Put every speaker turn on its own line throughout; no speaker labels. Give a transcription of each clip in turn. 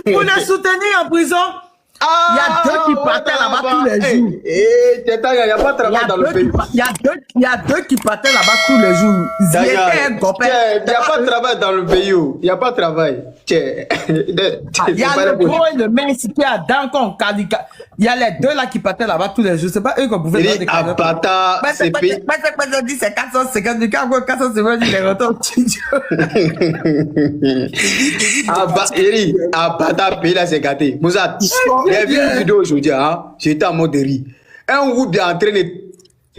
Pour les soutenir en prison. Il y a deux qui partaient là-bas tous les jours.
Il n'y a pas de travail dans le pays.
Il y a deux qui partaient là-bas tous les jours.
Il n'y a pas de travail dans le pays. Il n'y a pas de travail. Il
y a le gros et le mince qui a dans Kalika. Il y a les deux là qui partaient là-bas tous les jours. C'est pas eux qu'on pouvait faire des cadeaux. C'est 450. 450, il est retourné au studio.
Abata, pays là, c'est gâté. Moussa, j'ai vu une vidéo aujourd'hui, hein? J'étais en mode de rire. Un groupe est en train de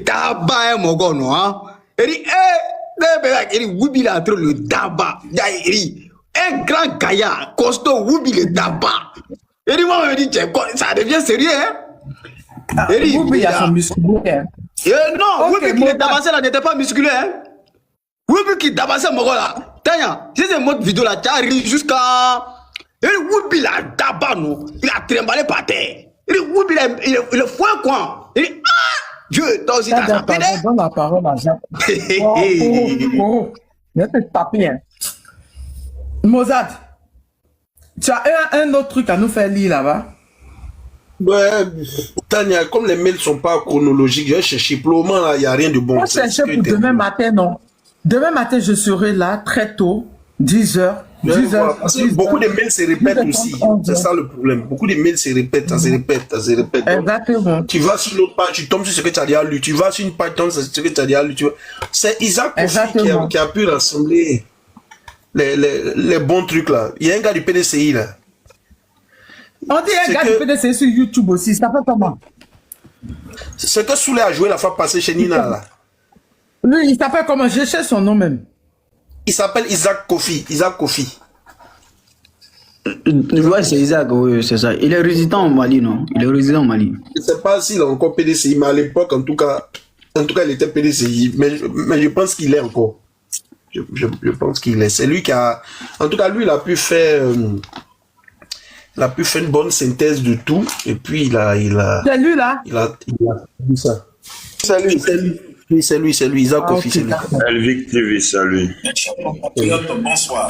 tabac un mogon, non? Hein? Il dit, Woubi est en train de tabac. Il dit, un grand gaillard, costaud, Woubi le tabac. Il dit, moi, je me dis, ça devient sérieux, hein?
Woubi a son musculé, hein?
Non, Woubi qui est tabassé là n'était pas musculé, hein? Woubi qui tabassé un mogon là. Tanya, si c'est une autre vidéo là, tu as ri jusqu'à. Il dit, Woubi là, tabac, non? Il a trimballé par terre. Il dit, Woubi, il est fou, quoi? Il dit, ah! Dieu, toi aussi, t'as tapé.
Donne la parole à Jean. Je vais te taper, hein. Mozart, tu as un autre truc à nous faire lire là-bas?
Ouais, Tania, comme les mails ne sont pas chronologiques, je vais chercher. Pour le moment, là, il n'y a rien de bon.
On chercher pour demain matin, non? Demain matin, je serai là très tôt, 10h.
Beaucoup de mails se répètent aussi. C'est ça le problème. Beaucoup de mails se répètent, ça se répète.
Exactement.
Tu vas sur l'autre page, tu tombes sur ce que tu as déjà lu. Tu vas sur une page, tu tombes sur ce que tu as déjà lu. C'est Isaac aussi qui a pu rassembler les bons trucs là. Il y a un gars du PDCI là.
On dit un gars du PDCI sur YouTube aussi. Ça fait comment?
C'est que Soulé a joué la fois passée chez Nina là.
Lui, il s'appelle comment? Je cherche son nom même.
Il s'appelle Isaac Kofi. Isaac Kofi.
Ouais, c'est Isaac, oui, c'est ça. Il est résident au Mali, non? Il est résident au Mali.
Je ne sais pas s'il est encore PDCI, mais à l'époque, en tout cas, il était PDCI. Mais je pense qu'il est encore. Je pense qu'il est. C'est lui qui a. En tout cas, lui, il a pu faire. Il a pu faire une bonne synthèse de tout. Et puis, il a.
C'est lui là?
Il a dit ça. C'est lui. C'est lui, Isaac Kofi, c'est lui.
Elvic TV, salut.
Bonsoir.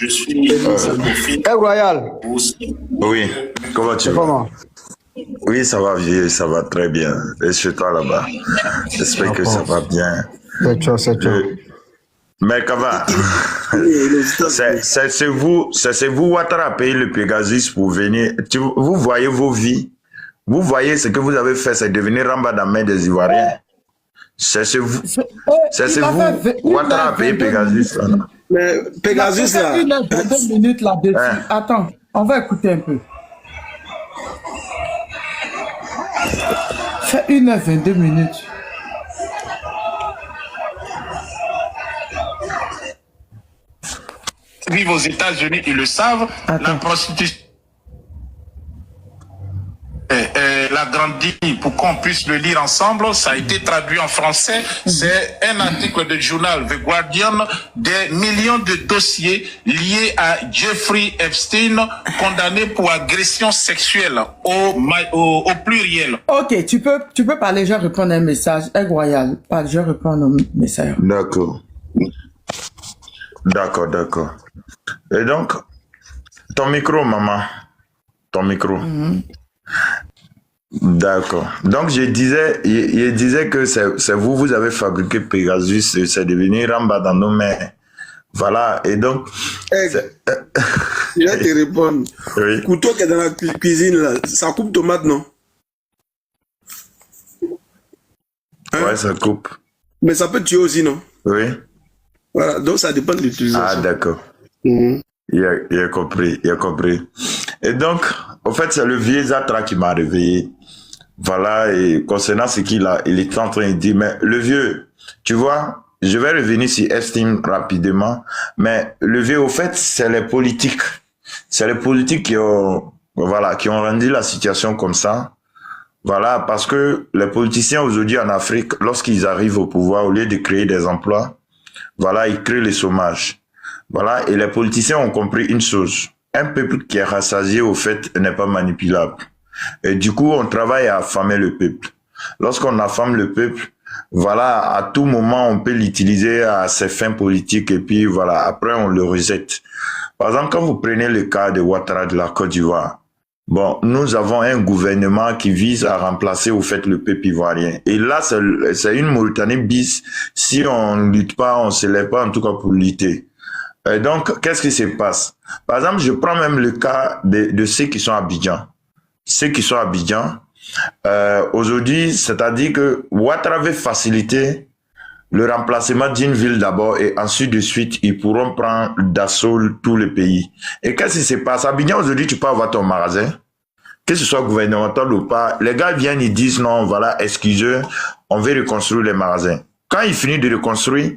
Je suis Kofi.
Royal.
Oui, comment tu vas? Oui, ça va bien, ça va très bien. Et chez toi là-bas? J'espère que ça va bien.
C'est toi.
Mais Kava, c'est vous, Ouattara, payer le Pegasus pour venir. Vous voyez vos vies. Vous voyez ce que vous avez fait, c'est devenir Ramba dans la main des Ivoiriens. C'est vous, Ouattara a payé Pegasus.
Mais Pegasus là.
Il a fait 2 minutes là-dessus.
Hein?
Attends, on va écouter un peu. Fait 1h22 minutes.
Vivent aux États-Unis, ils le savent.
Attends.
La prostitution. La grandi pour qu'on puisse le lire ensemble. Ça a été traduit en français. C'est un article de journal The Guardian, des millions de dossiers liés à Jeffrey Epstein, condamné pour agression sexuelle au pluriel.
Ok, tu peux parler, je vais répondre à un message. Royal, je vais répondre au message.
D'accord. D'accord. Et donc, ton micro, maman. Ton micro. D'accord. Donc, je disais que c'est vous avez fabriqué Pegasus, c'est devenu Ramba dans nos mains. Voilà, et donc...
je vais te répondre.
Oui.
Couteau qui est dans la cuisine, là, ça coupe tomate, non? Hein?
Ouais, ça coupe.
Mais ça peut tuer aussi, non?
Oui.
Voilà, donc ça dépend de l'utilisation.
Ah, d'accord. Il a compris. Et donc, en fait, c'est le vieux Zatra qui m'a réveillé. Voilà, et concernant ce il est en train de dire, mais le vieux, tu vois, je vais revenir sur Epstein rapidement, mais le vieux, au fait, c'est les politiques. C'est les politiques qui ont rendu la situation comme ça. Voilà, parce que les politiciens aujourd'hui en Afrique, lorsqu'ils arrivent au pouvoir, au lieu de créer des emplois, voilà, ils créent le chômage. Voilà, et les politiciens ont compris une chose. Un peuple qui est rassasié, au fait, n'est pas manipulable. Et du coup, on travaille à affamer le peuple. Lorsqu'on affame le peuple, voilà, à tout moment, on peut l'utiliser à ses fins politiques et puis voilà, après, on le rejette. Par exemple, quand vous prenez le cas de Ouattara de la Côte d'Ivoire, bon, nous avons un gouvernement qui vise à remplacer au fait le peuple ivoirien. Et là, c'est une Mauritanie bis. Si on ne lutte pas, on ne se lève pas, en tout cas pour lutter. Et donc, qu'est-ce qui se passe? Par exemple, je prends même le cas de ceux qui sont à Abidjan. Ceux qui sont à Abidjan, aujourd'hui, c'est-à-dire que Ouattara veut faciliter le remplacement d'une ville d'abord et ensuite de suite, ils pourront prendre d'assaut tout le pays. Et qu'est-ce qui se passe? À Abidjan, aujourd'hui, tu peux avoir ton magasin, que ce soit gouvernemental ou pas. Les gars viennent, ils disent non, voilà, excusez, on veut reconstruire les magasins. Quand ils finissent de reconstruire,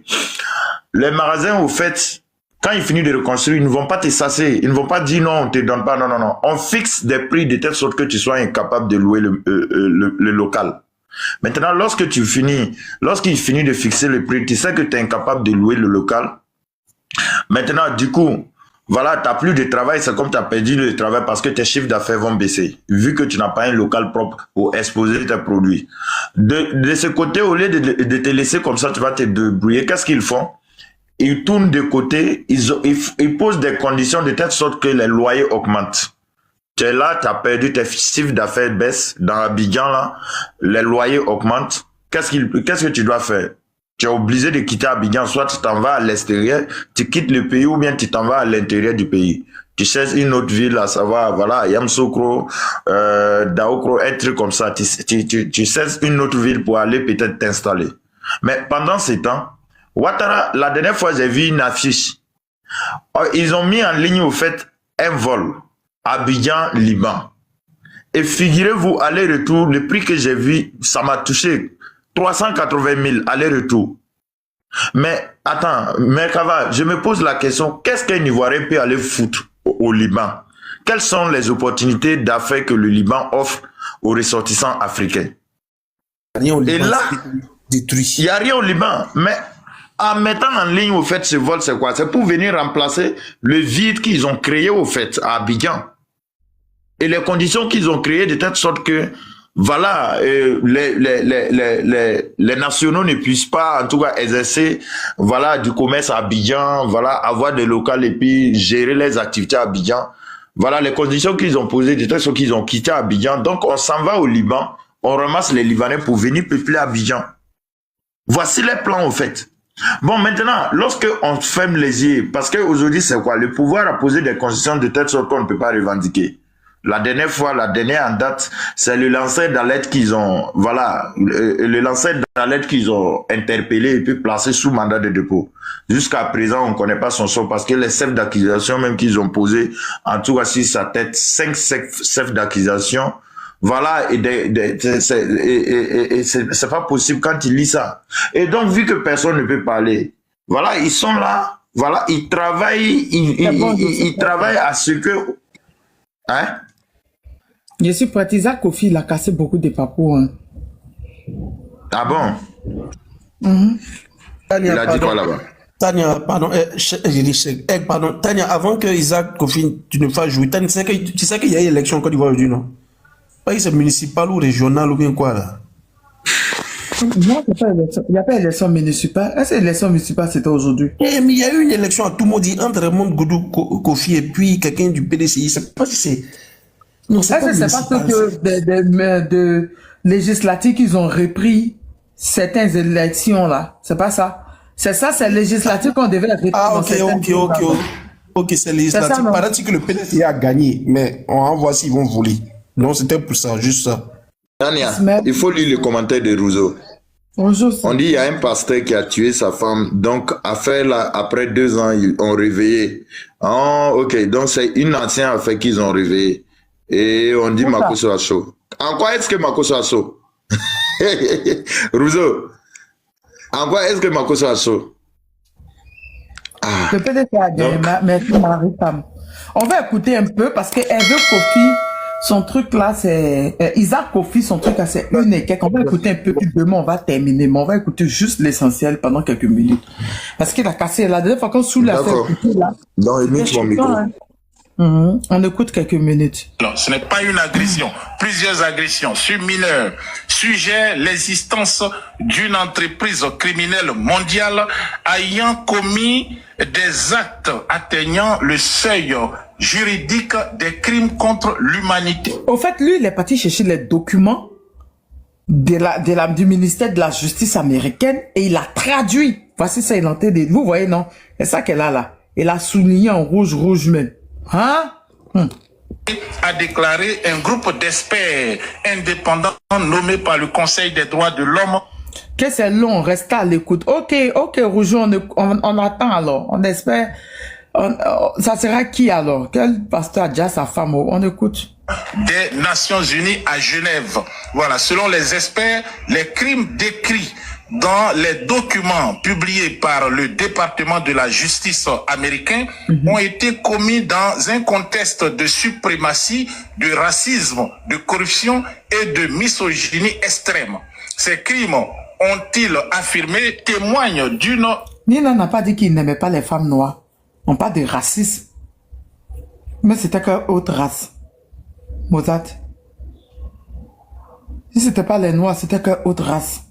les magasins, au fait, quand ils finissent de reconstruire, ils ne vont pas te sasser. Ils ne vont pas dire non, on te donne pas. Non, non, non. On fixe des prix de telle sorte que tu sois incapable de louer le local. Maintenant, lorsqu'il finit de fixer le prix, tu sais que tu es incapable de louer le local. Maintenant, du coup, voilà, tu n'as plus de travail. C'est comme tu as perdu le travail parce que tes chiffres d'affaires vont baisser. Vu que tu n'as pas un local propre pour exposer tes produits. De ce côté, au lieu de te laisser comme ça, tu vas te débrouiller. Qu'est-ce qu'ils font? Ils tournent de côté, ils posent des conditions de telle sorte que les loyers augmentent. Tu es là, tu as perdu tes chiffres d'affaires baissent dans Abidjan là, les loyers augmentent. Qu'est-ce que tu dois faire? Tu es obligé de quitter Abidjan, soit tu t'en vas à l'extérieur, tu quittes le pays ou bien tu t'en vas à l'intérieur du pays. Tu cherches une autre ville, à savoir, voilà, Yamoussoukro, Daokro, un truc comme ça. Tu cherches une autre ville pour aller peut-être t'installer. Mais pendant ce temps, Ouattara, la dernière fois, j'ai vu une affiche. Ils ont mis en ligne, au fait, un vol. Abidjan, Liban. Et figurez-vous, aller-retour, le prix que j'ai vu, ça m'a touché. 380 000 aller-retour. Mais, attends, Merkava, je me pose la question, qu'est-ce qu'un Ivoirien peut aller foutre au Liban? Quelles sont les opportunités d'affaires que le Liban offre aux ressortissants africains? Et là, il n'y a rien au Liban. Mais, en mettant en ligne, au fait, ce vol, c'est quoi? C'est pour venir remplacer le vide qu'ils ont créé, au fait, à Abidjan. Et les conditions qu'ils ont créées de telle sorte que, voilà, les nationaux ne puissent pas, en tout cas, exercer, voilà, du commerce à Abidjan, voilà, avoir des locales et puis gérer les activités à Abidjan. Voilà, les conditions qu'ils ont posées de telle sorte qu'ils ont quitté Abidjan. Donc, on s'en va au Liban, on ramasse les Libanais pour venir peupler Abidjan. Voici les plans, au fait. Bon, maintenant, lorsque on ferme les yeux, parce qu'aujourd'hui, c'est quoi? Le pouvoir a posé des conditions de telle sorte qu'on ne peut pas revendiquer. La dernière fois, la dernière en date, c'est le lanceur d'alerte qu'ils ont, voilà, le lanceur d'alerte qu'ils ont interpellé et puis placé sous mandat de dépôt. Jusqu'à présent, on ne connaît pas son sort parce que les chefs d'accusation même qu'ils ont posés, en tout cas sur sa tête, 5 chefs d'accusation, voilà, et c'est pas possible quand il lit ça. Et donc, vu que personne ne peut parler, voilà, ils sont là, voilà, ils travaillent, ils travaillent à ce que, hein?
Je suis partisan Kofi, il a cassé beaucoup de papous. Hein.
Ah bon?
Tania,
il a dit quoi là-bas?
Tania, pardon, pardon, Tania, avant que Isaac Kofi, tu ne fasses jouer, Tania, tu sais qu'il y a une élection en Côte d'Ivoire aujourd'hui, non? Pas que c'est municipal ou régional ou bien quoi là?
Non, il n'y a pas d'élection municipale. Est-ce que l'élection municipale c'était aujourd'hui?
Mais il y a eu une élection à tout le monde dit entre Raymond Goudou Kofi et puis quelqu'un du PDCI. Je ne sais pas si c'est. Non, c'est pas
que de législatives qu'ils ont repris certaines élections là. C'est pas ça. C'est ça, c'est législatif qu'on devait repris.
Ah, ok, c'est législatif. Paraît-il que le PDCI a gagné, mais on va voir s'ils vont voler. Non, c'était pour ça, juste ça.
Tania, il faut lire le commentaire de Rousseau. On dit il y a un pasteur qui a tué sa femme, donc affaire là, après 2 ans, ils ont réveillé. Oh, ok, donc c'est une ancienne affaire qu'ils ont réveillé. Et on dit Makosso Asso. En quoi est-ce que Makosso Asso? Rousseau, en quoi est-ce que Makosso Asso?
Peut-être mais on va écouter un peu parce qu'elle veut Kofi. Son truc là, c'est Isaac Kofi, son truc là, c'est une et quelques. On va écouter un peu, puis demain on va terminer, mais on va écouter juste l'essentiel pendant quelques minutes. Parce qu'il a cassé la dernière fois qu'on sous la fait écouter là.
Dans le micro.
On écoute quelques minutes.
Non, ce n'est pas une agression. Plusieurs agressions sur mineurs. Sujet, l'existence d'une entreprise criminelle mondiale ayant commis des actes atteignant le seuil juridique des crimes contre l'humanité.
Au fait, lui, il est parti chercher les documents du ministère de la Justice américaine et il a traduit. Voici ça, il est en train de... Vous voyez, non? C'est ça qu'elle a là. Il a souligné en rouge même. Hein?
A déclaré un groupe d'experts indépendants nommé par le Conseil des droits de l'homme.
Que c'est long, restez à l'écoute. Ok, Rougeau, on attend alors. On espère. Ça sera qui alors? Quel pasteur a déjà sa femme? On écoute.
Des Nations Unies à Genève. Voilà, selon les experts, les crimes décrits dans les documents publiés par le département de la justice américain ont été commis dans un contexte de suprématie, de racisme, de corruption et de misogynie extrême. Ces crimes, ont-ils affirmé, témoignent d'une...
Nina n'a pas dit qu'il n'aimait pas les femmes noires. On parle de racisme. Mais c'était qu'une autre race. Mozart. Si c'était pas les noirs, c'était qu'une autre race.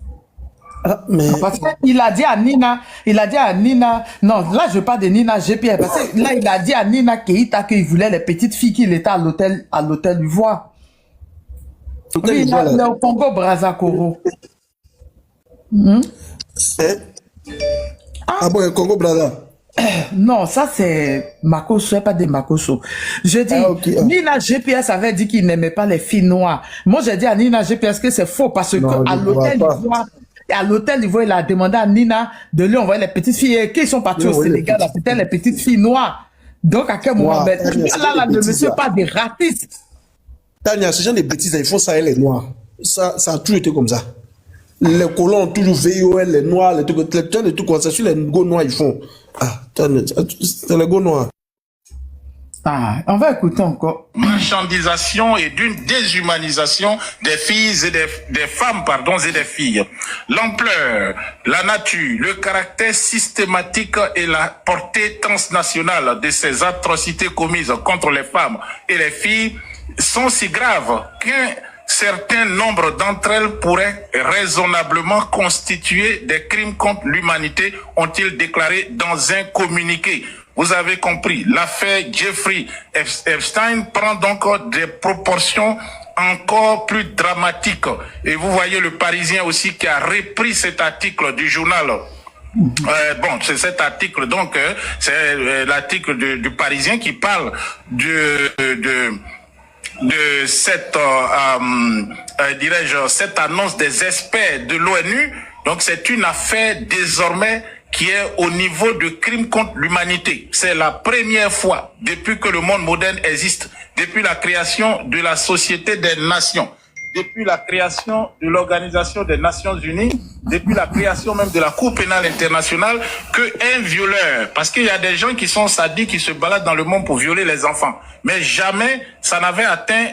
Ah, mais...
Parce qu'il a dit à Nina, non, là je parle de Nina GPR, parce que là il a dit à Nina Keïta qu'il voulait les petites filles qu'il était à l'hôtel Ivoire. Oui, il est au Congo Brazzaville.
Ah bon, le Congo Brazzaville.
Non, ça c'est Makoso, pas de Makoso. Je dis, Nina GPS avait dit qu'il n'aimait pas les filles noires. Moi j'ai dit à Nina GPS que c'est faux parce que à l'hôtel Ivoire, à l'hôtel Ivoire, il a demandé à Nina de lui envoyer les petites filles qui sont parties au Sénégal, c'était les petites filles noires. Donc à quel moment, là, ne me suis pas des racistes.
Tania, ce genre de bêtises, ils font ça et les noirs. Ça a toujours été comme ça. Les colons ont toujours VOL, les noirs, les trucs comme ça. Sur les go noirs, ils font. Ah, c'est les go noirs.
Ah, on va écouter encore.
Marchandisation et d'une déshumanisation des filles et des femmes, pardon, et des filles. L'ampleur, la nature, le caractère systématique et la portée transnationale de ces atrocités commises contre les femmes et les filles sont si graves qu'un certain nombre d'entre elles pourraient raisonnablement constituer des crimes contre l'humanité, ont-ils déclaré dans un communiqué. Vous avez compris, l'affaire Jeffrey Epstein prend donc des proportions encore plus dramatiques. Et vous voyez le Parisien aussi qui a repris cet article du journal. Bon, c'est cet article, donc, c'est l'article du Parisien qui parle de cette, dirais-je, cette annonce des experts de l'ONU. Donc, c'est une affaire désormais qui est au niveau de crimes contre l'humanité. C'est la première fois depuis que le monde moderne existe, depuis la création de la Société des Nations, depuis la création de l'Organisation des Nations Unies, depuis la création même de la Cour pénale internationale, qu'un violeur, parce qu'il y a des gens qui sont sadiques, qui se baladent dans le monde pour violer les enfants, mais jamais ça n'avait atteint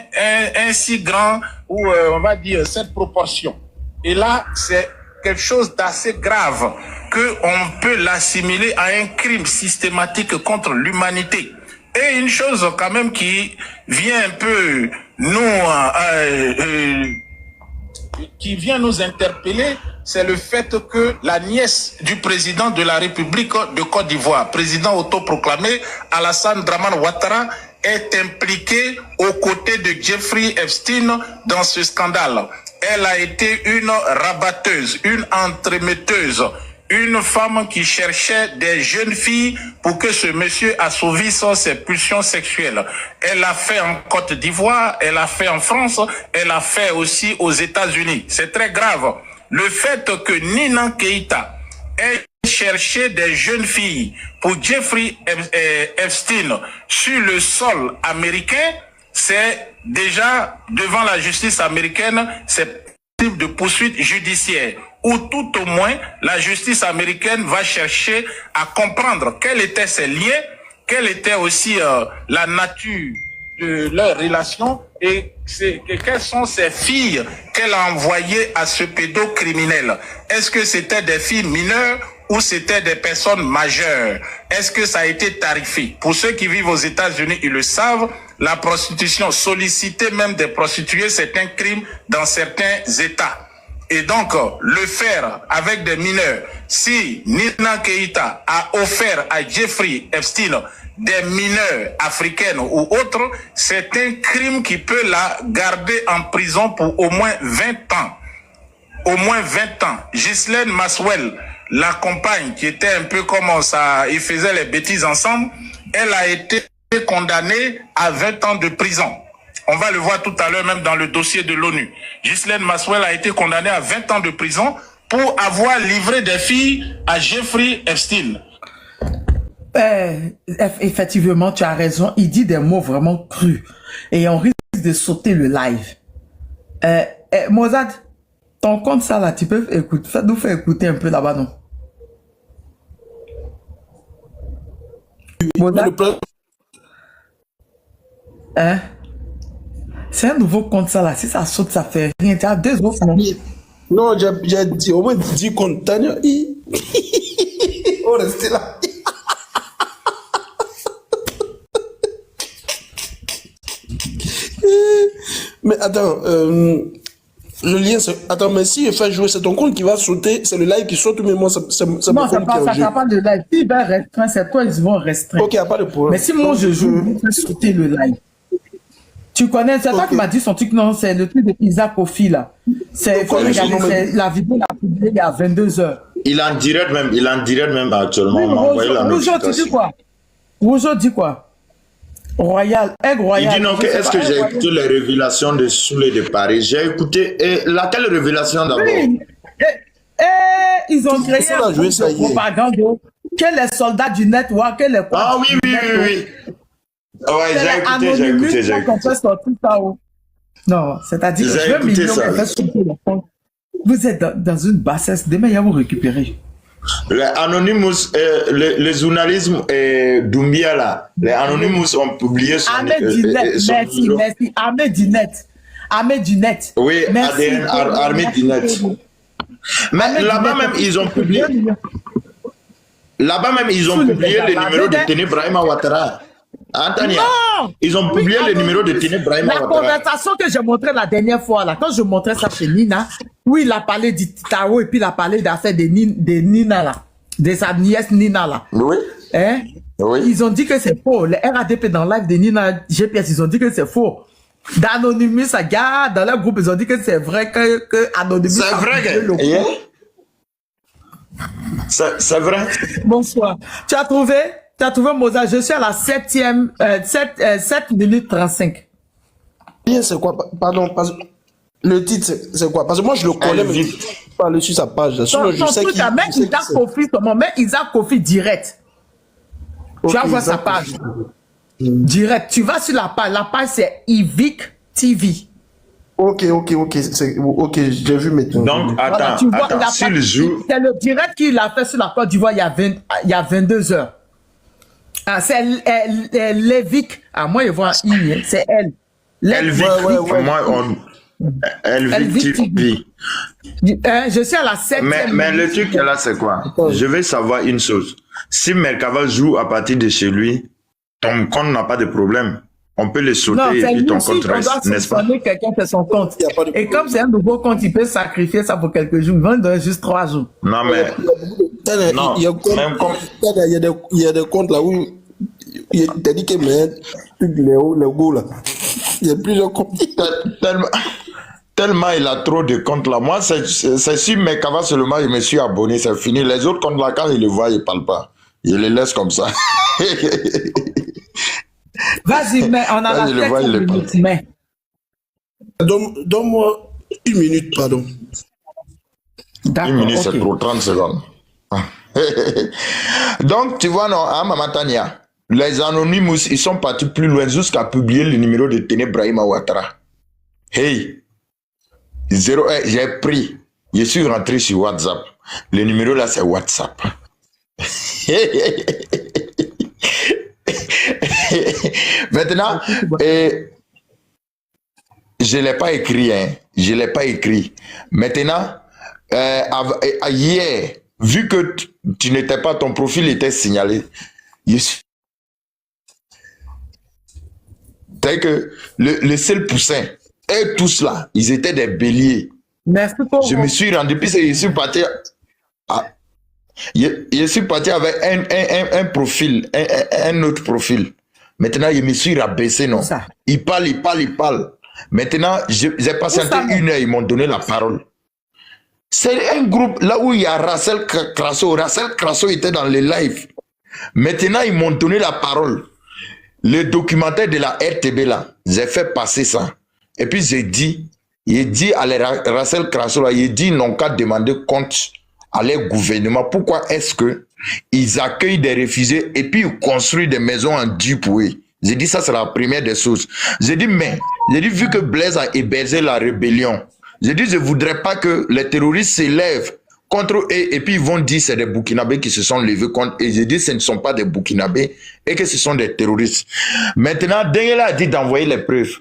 un si grand, ou on va dire, cette proportion. Et là, c'est quelque chose d'assez grave, qu'on peut l'assimiler à un crime systématique contre l'humanité. Et une chose quand même qui vient un peu qui vient nous interpeller, c'est le fait que la nièce du président de la République de Côte d'Ivoire, président autoproclamé, Alassane Dramane Ouattara, est impliquée aux côtés de Jeffrey Epstein dans ce scandale. Elle a été une rabatteuse, une entremetteuse, une femme qui cherchait des jeunes filles pour que ce monsieur assouvisse ses pulsions sexuelles. Elle l'a fait en Côte d'Ivoire, elle l'a fait en France, elle l'a fait aussi aux États-Unis. C'est très grave. Le fait que Nina Keïta ait cherché des jeunes filles pour Jeffrey Epstein sur le sol américain, c'est déjà devant la justice américaine, c'est possible de poursuite judiciaire. Ou tout au moins, la justice américaine va chercher à comprendre quels étaient ses liens, quelle était aussi la nature de leur relation et quelles sont ces filles qu'elle a envoyées à ce pédocriminel. Est-ce que c'était des filles mineures ou c'était des personnes majeures? Est-ce que ça a été tarifé? Pour ceux qui vivent aux États-Unis, ils le savent, la prostitution, solliciter même des prostituées, c'est un crime dans certains États. Et donc, le faire avec des mineurs, si Nina Keïta a offert à Jeffrey Epstein des mineurs africaines ou autres, c'est un crime qui peut la garder en prison pour au moins 20 ans. Au moins 20 ans. Ghislaine Maxwell, la compagne qui était un peu comme ça, ils faisaient les bêtises ensemble, elle a été condamnée à 20 ans de prison. On va le voir tout à l'heure même dans le dossier de l'ONU. Ghislaine Maxwell a été condamnée à 20 ans de prison pour avoir livré des filles à Jeffrey Epstein.
Effectivement, tu as raison. Il dit des mots vraiment crus. Et on risque de sauter le live. Mozart, ton compte ça là, tu peux écouter, nous faire écouter un peu là-bas, non? Mozart? Hein? C'est un nouveau compte ça là. Si ça saute, ça fait rien. Tu as 2 autres, non?
Non, j'ai dit au moins 10 comptes. Tania, oh, restez là. Mais attends, le lien, c'est... Attends, mais si je fais jouer, c'est ton compte qui va sauter, c'est le live qui saute, mais moi, c'est
non, ça n'a pas de live. Si il va restreindre, c'est toi, ils vont restreindre.
Ok, il n'y a pas de problème.
Mais si moi, je joue, je vais sauter le live. Tu connais, c'est toi qui m'as dit son truc, non, c'est le truc de Isaac Kofi, là. C'est la vidéo, la publiée il y a 22h.
Il est en direct même actuellement.
Oui, Rougeau, tu dis quoi? Rougeau dit quoi? Royal, Egg Royal.
Il dit non, est-ce que j'ai écouté les révélations de Soulé de Paris? J'ai écouté, laquelle révélation d'abord?
Oui. Ils ont créé un groupe de propagande que les soldats du network, que les...
Ah oui. Ouais, j'ai écouté.
Non, c'est-à-dire que je veux millions de personnes. Vous êtes dans une bassesse, demain, il va vous récupérer.
Les Anonymous, le journalisme Doumbia là, les Anonymous ont publié son
merci. Ahmed Dinet.
Oui, Ahmed Dinet. Mais là-bas même, ils ont publié. Là-bas même, ils ont publié le numéro de Téné Brahima Ouattara. Antania, ils ont publié le numéro de Téné Brahima Ouattara.
La conversation que j'ai montrée la dernière fois, là, quand je montrais ça chez Nina, où il a parlé d'Itao et puis il a parlé d'affaires de Nina, là, de sa nièce Nina, là.
Oui.
Hein?
Oui.
Ils ont dit que c'est faux. Les RADP dans le live de Nina GPS, ils ont dit que c'est faux. D'Anonymous, ça garde, dans leur groupe, ils ont dit que c'est vrai que Anonymous.
C'est vrai que. C'est vrai.
Bonsoir. Tu as trouvé Mozart, je suis à la 7 minutes 35.
C'est quoi? Pardon, le titre, c'est quoi? Parce que moi, je le connais, mais je ne pas aller sur sa page. Je sais qu'il
Isaac Kofi, Isaac Kofi direct. Tu vas voir sa page. Direct. Tu vas sur la page c'est Ivic TV.
Ok, j'ai vu maintenant.
Donc, attends, s'il joue...
C'est le direct qu'il a fait sur la Côte d'Ivoire il y a 22 heures. Ah, c'est Lévic. Ah, moi, je vois I, c'est elle.
Elvic, Elvic TV.
Je suis à la 7e.
Mais le truc là, c'est quoi? Je vais savoir une chose. Si Merkava joue à partir de chez lui, ton compte n'a pas de problème. On peut le sauter et puis ton compte reste, n'est-ce pas?
Quelqu'un fait son compte. Et comme c'est un nouveau compte, il peut sacrifier ça pour quelques jours. Il va juste 3 jours.
Non, mais...
Il y a des comptes là où il t'a dit que les go là. Il y a plusieurs comptes.
Tellement il a trop de comptes là. Moi, c'est sûr, mais qu'avant seulement, je me suis abonné, c'est fini. Les autres comptes là, quand il les voit, il ne parle pas. Il les laisse comme ça.
Vas-y, mais on a la 7 minutes, mais...
Donne-moi 1 minute, pardon.
1 minute, c'est trop, 30 secondes. Donc, tu vois, non, hein, Maman Tania, les Anonymous, ils sont partis plus loin jusqu'à publier le numéro de Téné Brahima Ouattara. Hey, 01, j'ai pris, je suis rentré sur WhatsApp. Le numéro là, c'est WhatsApp. Maintenant, je ne l'ai pas écrit, hein. Je ne l'ai pas écrit. Maintenant, hier, vu que tu n'étais pas, ton profil était signalé, c'est que le seul poussin, et tous là, ils étaient des béliers.
Merci
je me suis rendu, puis je suis parti, je suis parti avec un profil, un autre profil. Maintenant, je me suis rabaissé, non. Il parle. Maintenant, j'ai patienté 1 heure, ils m'ont donné la parole. C'est un groupe là où il y a Racel Crasso. Racel Crasso était dans les lives. Maintenant, ils m'ont donné la parole. Le documentaire de la RTB là, j'ai fait passer ça. Et puis j'ai dit à Racel Crasso là, il dit non qu'à demander compte à leur gouvernement. Pourquoi est-ce que ils accueillent des réfugiés et puis ils construisent des maisons en Dupoué? J'ai dit ça, c'est la première des choses. J'ai dit vu que Blaise a hébergé la rébellion, j'ai dit je voudrais pas que les terroristes s'élèvent contre eux et puis ils vont dire c'est des Burkinabés qui se sont levés contre, et j'ai dit ce ne sont pas des Burkinabés et que ce sont des terroristes. Maintenant, Dengela a dit d'envoyer les preuves.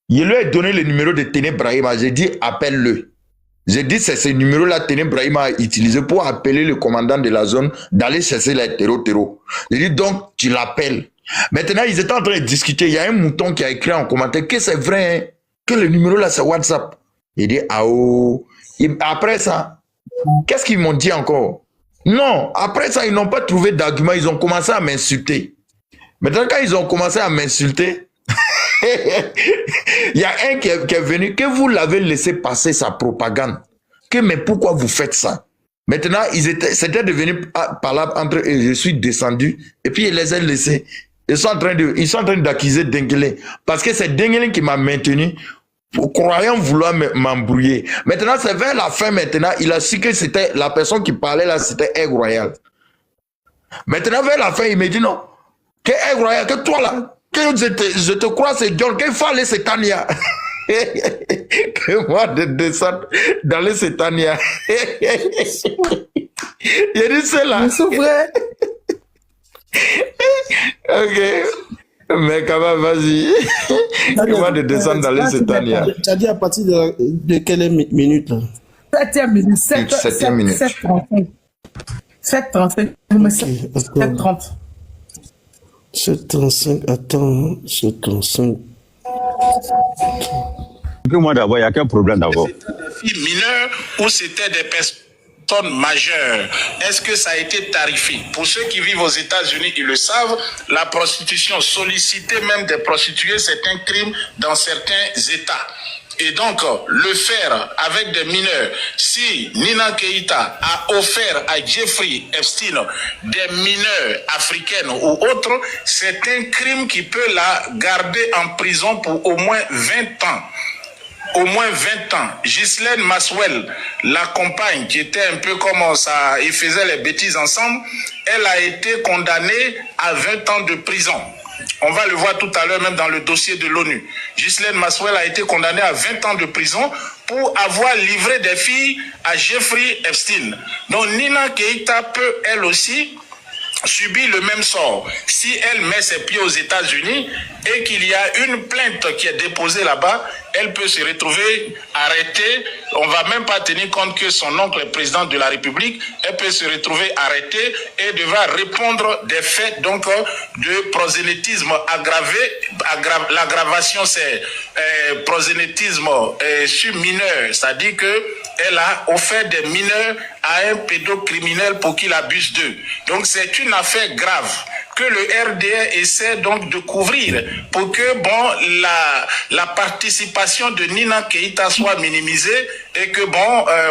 Il lui a donné le numéro de Téné Brahima. J'ai dit appelle-le. J'ai dit c'est ce numéro-là Téné Brahima a utilisé pour appeler le commandant de la zone d'aller chercher les terreaux. J'ai dit donc tu l'appelles. Maintenant, ils étaient en train de discuter. Il y a un mouton qui a écrit en commentaire que c'est vrai, hein, que le numéro-là, c'est WhatsApp. Il dit, ah oh. Et après ça, qu'est-ce qu'ils m'ont dit encore? Non, après ça, ils n'ont pas trouvé d'argument. Ils ont commencé à m'insulter. Maintenant, quand ils ont commencé à m'insulter, il y a un qui est venu, que vous l'avez laissé passer sa propagande. Mais pourquoi vous faites ça? Maintenant, c'était devenu parlable entre eux. Je suis descendu et puis ils les ai laissés. Ils sont en train d'accuser Dengele. Parce que c'est Dengele qui m'a maintenu, croyant vouloir m'embrouiller. Maintenant, c'est vers la fin, maintenant, il a su que c'était la personne qui parlait là, c'était Aigle Royal. Maintenant, vers la fin, il me dit non. Que Aigle Royal, que toi là, que je te crois, c'est John, qu'il fallait c'est Tania. Que moi de descendre dans les Sétania. Il a dit c'est là. C'est vrai. Ok. Mais quand même, vas-y. Moi de descendre dans les Sétania.
Tu as dit à partir de quelle minute là?
7e minute.
7e minute.
7h35. 7h30.
7h35. Attends. 7h35.
Moi d'abord, il n'y a qu'un problème d'abord.
C'était des filles mineures ou c'était des personnes majeures? Est-ce que ça a été tarifé? Pour ceux qui vivent aux États-Unis, ils le savent, la prostitution, solliciter même des prostituées, c'est un crime dans certains États. Et donc, le faire avec des mineurs, si Nina Keïta a offert à Jeffrey Epstein des mineurs africaines ou autres, c'est un crime qui peut la garder en prison pour au moins 20 ans. Au moins 20 ans. Ghislaine Maxwell, la compagne qui était un peu comme ça, ils faisaient les bêtises ensemble, elle a été condamnée à 20 ans de prison. On va le voir tout à l'heure même dans le dossier de l'ONU. Ghislaine Maxwell a été condamnée à 20 ans de prison pour avoir livré des filles à Jeffrey Epstein. Donc Nina Keïta peut elle aussi subir le même sort. Si elle met ses pieds aux États-Unis et qu'il y a une plainte qui est déposée là-bas, elle peut se retrouver arrêtée. On ne va même pas tenir compte que son oncle est président de la République. Elle peut se retrouver arrêtée et devra répondre des faits donc de prosélytisme aggravé. L'aggravation, c'est prosélytisme sur mineur, c'est-à-dire que elle a offert des mineurs à un pédocriminel pour qu'il abuse d'eux. Donc c'est une affaire grave que le RDR essaie donc de couvrir pour que la participation de Nina Keïta soit minimisée et que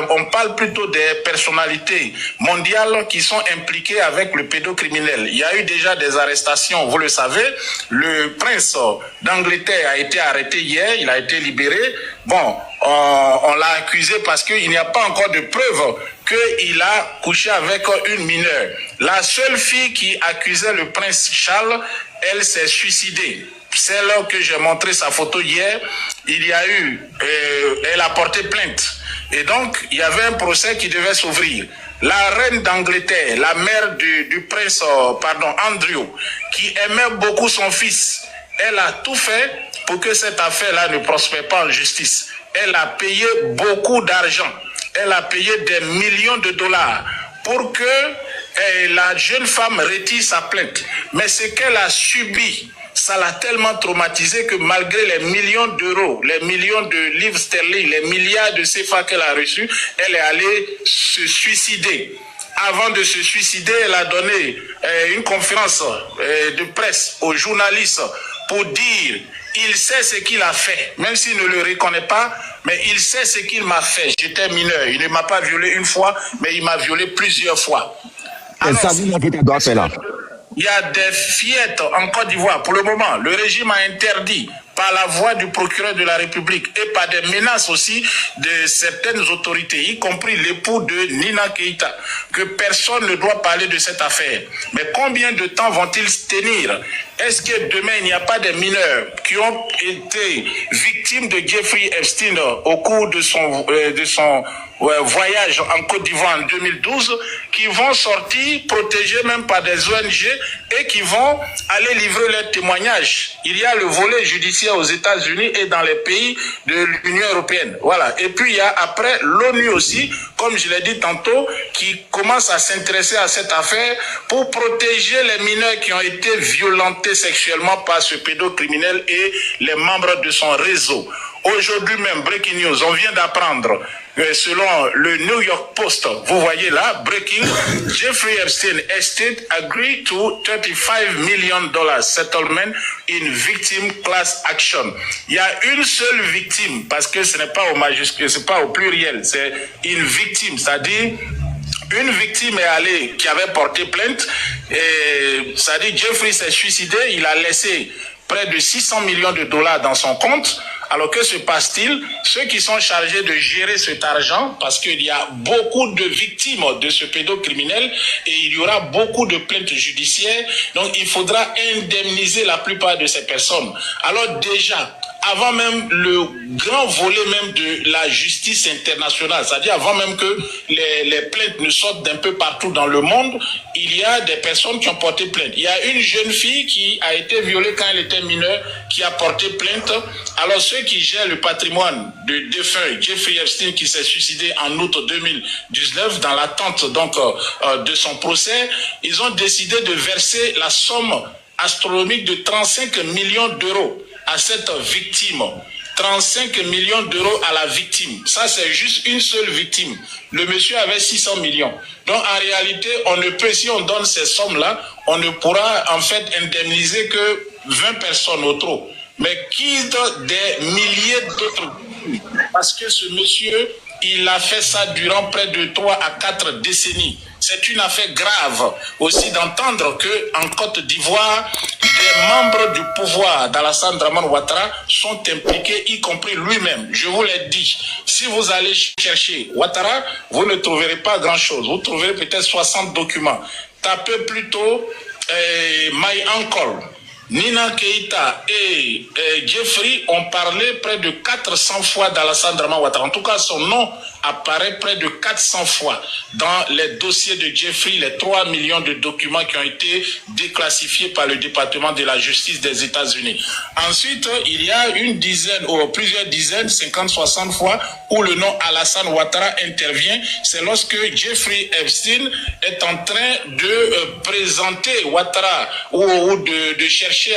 on parle plutôt des personnalités mondiales qui sont impliquées avec le pédocriminel. Il y a eu déjà des arrestations, vous le savez. Le prince d'Angleterre a été arrêté hier, il a été libéré. On l'a accusé parce qu'il n'y a pas encore de preuves qu'il a couché avec une mineure. La seule fille qui accusait le prince Charles, elle s'est suicidée. Celle que j'ai montré sa photo hier, elle a porté plainte. Et donc, il y avait un procès qui devait s'ouvrir. La reine d'Angleterre, la mère du prince, Andrew, qui aimait beaucoup son fils, elle a tout fait pour que cette affaire-là ne prospère pas en justice. Elle a payé beaucoup d'argent. Elle a payé des millions de dollars pour que la jeune femme retire sa plainte. Mais ce qu'elle a subi, ça l'a tellement traumatisée que malgré les millions d'euros, les millions de livres sterling, les milliards de CFA qu'elle a reçus, elle est allée se suicider. Avant de se suicider, elle a donné une conférence de presse aux journalistes pour dire il sait ce qu'il a fait, même s'il ne le reconnaît pas, mais il sait ce qu'il m'a fait. J'étais mineur, il ne m'a pas violé une fois, mais il m'a violé plusieurs fois. Alors, il y a des fillettes en Côte d'Ivoire. Pour le moment, le régime a interdit par la voix du procureur de la République et par des menaces aussi de certaines autorités, y compris l'époux de Nina Keïta, que personne ne doit parler de cette affaire. Mais combien de temps vont-ils tenir? Est-ce que demain, il n'y a pas des mineurs qui ont été victimes de Jeffrey Epstein au cours de son voyage en Côte d'Ivoire en 2012, qui vont sortir protégés même par des ONG et qui vont aller livrer leurs témoignages? Il y a le volet judiciaire aux États-Unis et dans les pays de l'Union européenne. Voilà. Et puis il y a après l'ONU aussi, comme je l'ai dit tantôt, qui commence à s'intéresser à cette affaire pour protéger les mineurs qui ont été violentés sexuellement par ce pédocriminel et les membres de son réseau. Aujourd'hui même, breaking news, on vient d'apprendre, selon le New York Post, vous voyez là, breaking, Jeffrey Epstein estate agreed to $35 million settlement in victim class action. Il y a une seule victime, parce que ce n'est pas au majuscule, c'est pas au pluriel, c'est une victime, c'est-à-dire une victime est allée, qui avait porté plainte, et c'est-à-dire Jeffrey s'est suicidé, il a laissé près de $600 millions dans son compte. Alors que se passe-t-il? Ceux qui sont chargés de gérer cet argent, parce qu'il y a beaucoup de victimes de ce pédocriminel et il y aura beaucoup de plaintes judiciaires, donc il faudra indemniser la plupart de ces personnes. Alors déjà, avant même le grand volet même de la justice internationale, c'est-à-dire avant même que les plaintes ne sortent d'un peu partout dans le monde, il y a des personnes qui ont porté plainte. Il y a une jeune fille qui a été violée quand elle était mineure, qui a porté plainte. Alors ceux qui gèrent le patrimoine de défunt Jeffrey Epstein, qui s'est suicidé en août 2019, dans l'attente donc de son procès, ils ont décidé de verser la somme astronomique de 35 millions d'euros à cette victime. 35 millions d'euros à la victime. Ça, c'est juste une seule victime. Le monsieur avait 600 millions. Donc, en réalité, on ne peut, si on donne ces sommes-là, on ne pourra en fait indemniser que 20 personnes au trop. Mais quitte des milliers d'autres. Parce que ce monsieur, il a fait ça durant près de 3 à 4 décennies. C'est une affaire grave aussi d'entendre qu'en Côte d'Ivoire, des membres du pouvoir d'Alassane Dramane Ouattara sont impliqués, y compris lui-même. Je vous l'ai dit, si vous allez chercher Ouattara, vous ne trouverez pas grand-chose. Vous trouverez peut-être 60 documents. Tapez plutôt My Uncle. Nina Keïta et Jeffrey ont parlé près de 400 fois d'Alassane Dramane Ouattara. En tout cas, son nom apparaît près de 400 fois dans les dossiers de Jeffrey, les 3 millions de documents qui ont été déclassifiés par le département de la justice des États-Unis. Ensuite, il y a une dizaine ou plusieurs dizaines, 50, 60 fois où le nom Alassane Ouattara intervient. C'est lorsque Jeffrey Epstein est en train de présenter Ouattara ou de chercher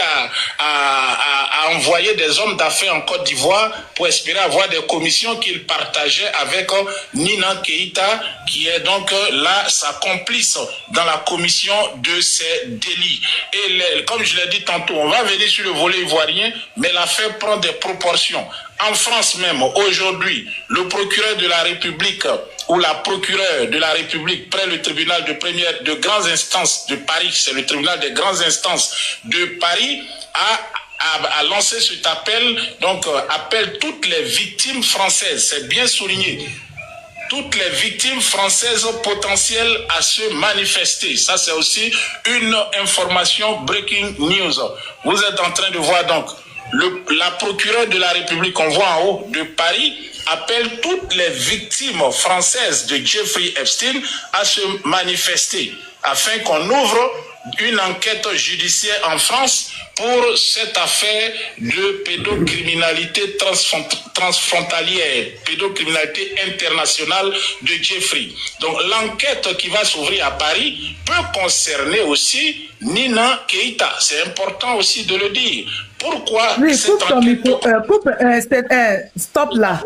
à envoyer des hommes d'affaires en Côte d'Ivoire pour espérer avoir des commissions qu'il partageait avec Nina Keïta, qui est donc là sa complice dans la commission de ces délits. Et comme je l'ai dit tantôt, on va venir sur le volet ivoirien, mais l'affaire prend des proportions. En France même, aujourd'hui, le procureur de la République ou la procureure de la République près le tribunal de grandes instances de Paris, c'est le tribunal des grandes instances de Paris, a lancé cet appel, donc appelle toutes les victimes françaises, c'est bien souligné, toutes les victimes françaises potentielles à se manifester. Ça, c'est aussi une information breaking news. Vous êtes en train de voir donc la procureure de la République, on voit en haut de Paris, appelle toutes les victimes françaises de Jeffrey Epstein à se manifester afin qu'on ouvre une enquête judiciaire en France pour cette affaire de pédocriminalité transfrontalière, pédocriminalité internationale de Jeffrey. Donc l'enquête qui va s'ouvrir à Paris peut concerner aussi Nina Keïta. C'est important aussi de le dire. Pourquoi
oui,
cette enquête...
stop là.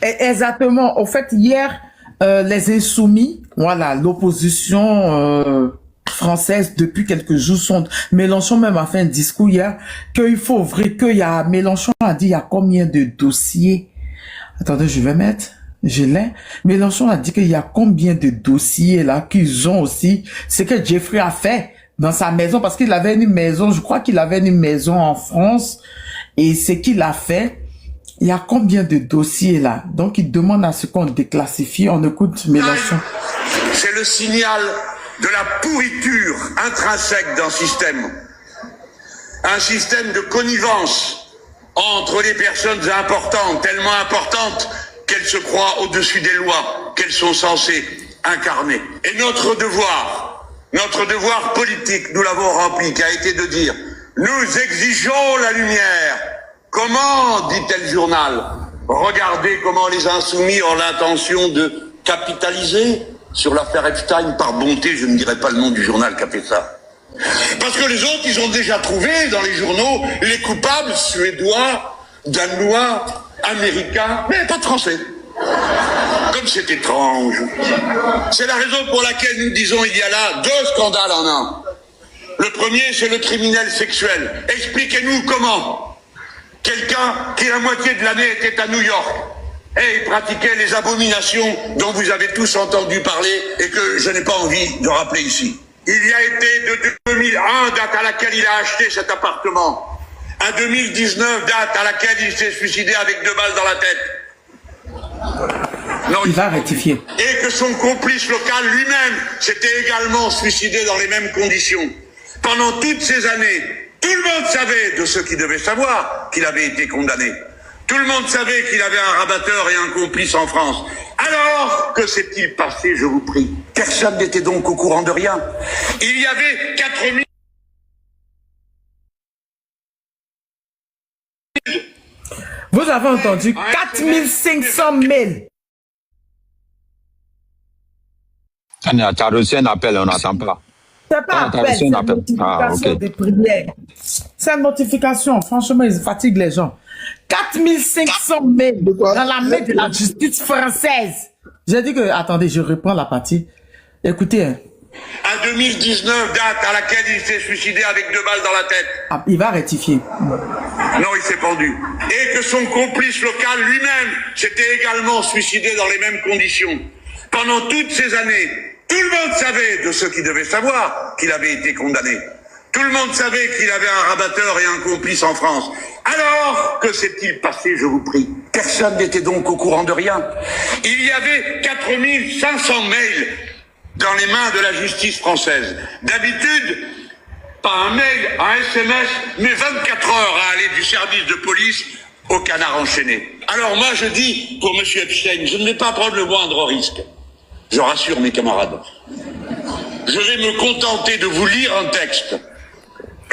Exactement. Au fait, hier, les Insoumis, voilà, l'opposition française depuis quelques jours Mélenchon même a fait un discours hier qu'il faut ouvrir, Mélenchon a dit il y a combien de dossiers. Attendez, je vais mettre. Mélenchon a dit qu'il y a combien de dossiers là qu'ils ont aussi. C'est que Jeffrey a fait dans sa maison parce qu'il avait une maison. Je crois qu'il avait une maison en France et ce qu'il a fait. Il y a combien de dossiers là? Donc, il demande à ce qu'on déclassifie. On écoute Mélenchon.
C'est le signal de la pourriture intrinsèque d'un système. Un système de connivence entre les personnes importantes, tellement importantes qu'elles se croient au-dessus des lois qu'elles sont censées incarner. Et notre devoir politique, nous l'avons rempli, qui a été de dire, nous exigeons la lumière. Comment, dit-elle journal, regardez comment les insoumis ont l'intention de capitaliser sur l'affaire Epstein. Par bonté, je ne dirai pas le nom du journal qui a fait ça. Parce que les autres, ils ont déjà trouvé dans les journaux les coupables suédois, danois, américains, mais pas de français. Comme c'est étrange. C'est la raison pour laquelle nous disons il y a là 2 scandales en un. Le premier, c'est le criminel sexuel. Expliquez-nous comment. Quelqu'un qui la moitié de l'année était à New York et il pratiquait les abominations dont vous avez tous entendu parler et que je n'ai pas envie de rappeler ici. Il y a été de 2001, date à laquelle il a acheté cet appartement, à 2019, date à laquelle il s'est suicidé avec 2 balles dans la tête. Non,
il va rectifier.
Et que son complice local lui-même s'était également suicidé dans les mêmes conditions. Pendant toutes ces années, tout le monde savait de ceux qui devaient savoir qu'il avait été condamné. Tout le monde savait qu'il avait un rabatteur et un complice en France. Alors, que s'est-il passé, je vous prie? Personne n'était donc au courant de rien. Il y avait 4000...
Vous avez entendu 4500 mails.
Tu as reçu un appel, on n'attend pas.
C'est pas un appel, c'est une notification de prière. C'est une notification. Franchement, ils fatiguent les gens. 4500 mails dans la main de la justice française. J'ai dit que... Attendez, je reprends la partie. Écoutez.
En 2019, date à laquelle il s'est suicidé avec 2 balles dans la tête.
Ah, il va rectifier.
Non, il s'est pendu. Et que son complice local lui-même s'était également suicidé dans les mêmes conditions. Pendant toutes ces années, tout le monde savait de ceux qui devaient savoir qu'il avait été condamné. Tout le monde savait qu'il avait un rabatteur et un complice en France. Alors, que s'est-il passé, je vous prie? Personne n'était donc au courant de rien. Il y avait 4500 mails dans les mains de la justice française. D'habitude, pas un mail, un SMS, mais 24 heures à aller du service de police au canard enchaîné. Alors moi, je dis, pour M. Epstein, je ne vais pas prendre le moindre risque. Je rassure mes camarades. Je vais me contenter de vous lire un texte.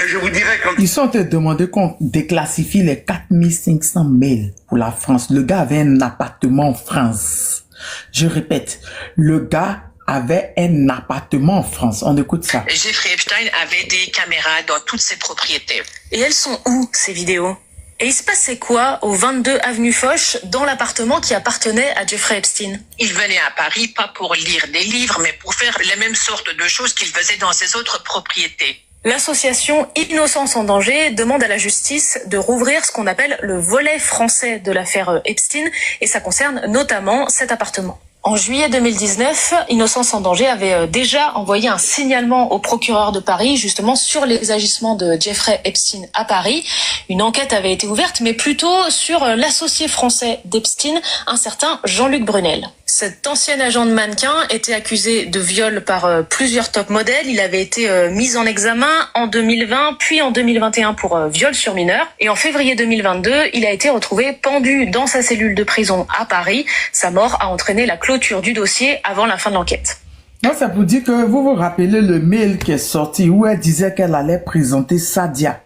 Et je vous dirai quand...
Ils sont en train de demander qu'on déclassifie les 4500 mails pour la France. Le gars avait un appartement en France. Je répète, le gars avait un appartement en France. On écoute ça.
Jeffrey Epstein avait des caméras dans toutes ses propriétés. Et elles sont où, ces vidéos? Et il se passait quoi au 22 avenue Foch, dans l'appartement qui appartenait à Jeffrey Epstein?
Il venait à Paris pas pour lire des livres, mais pour faire les mêmes sortes de choses qu'il faisait dans ses autres propriétés.
L'association Innocence en danger demande à la justice de rouvrir ce qu'on appelle le volet français de l'affaire Epstein, et ça concerne notamment cet appartement. En juillet 2019, Innocence en danger avait déjà envoyé un signalement au procureur de Paris, justement sur les agissements de Jeffrey Epstein à Paris. Une enquête avait été ouverte, mais plutôt sur l'associé français d'Epstein, un certain Jean-Luc Brunel. Cet ancien agent de mannequin était accusé de viol par plusieurs top modèles. Il avait été mis en examen en 2020, puis en 2021 pour viol sur mineur. Et en février 2022, il a été retrouvé pendu dans sa cellule de prison à Paris. Sa mort a entraîné la clôture du dossier avant la fin de l'enquête.
Non, c'est pour dire que vous vous rappelez le mail qui est sorti où elle disait qu'elle allait présenter Sadia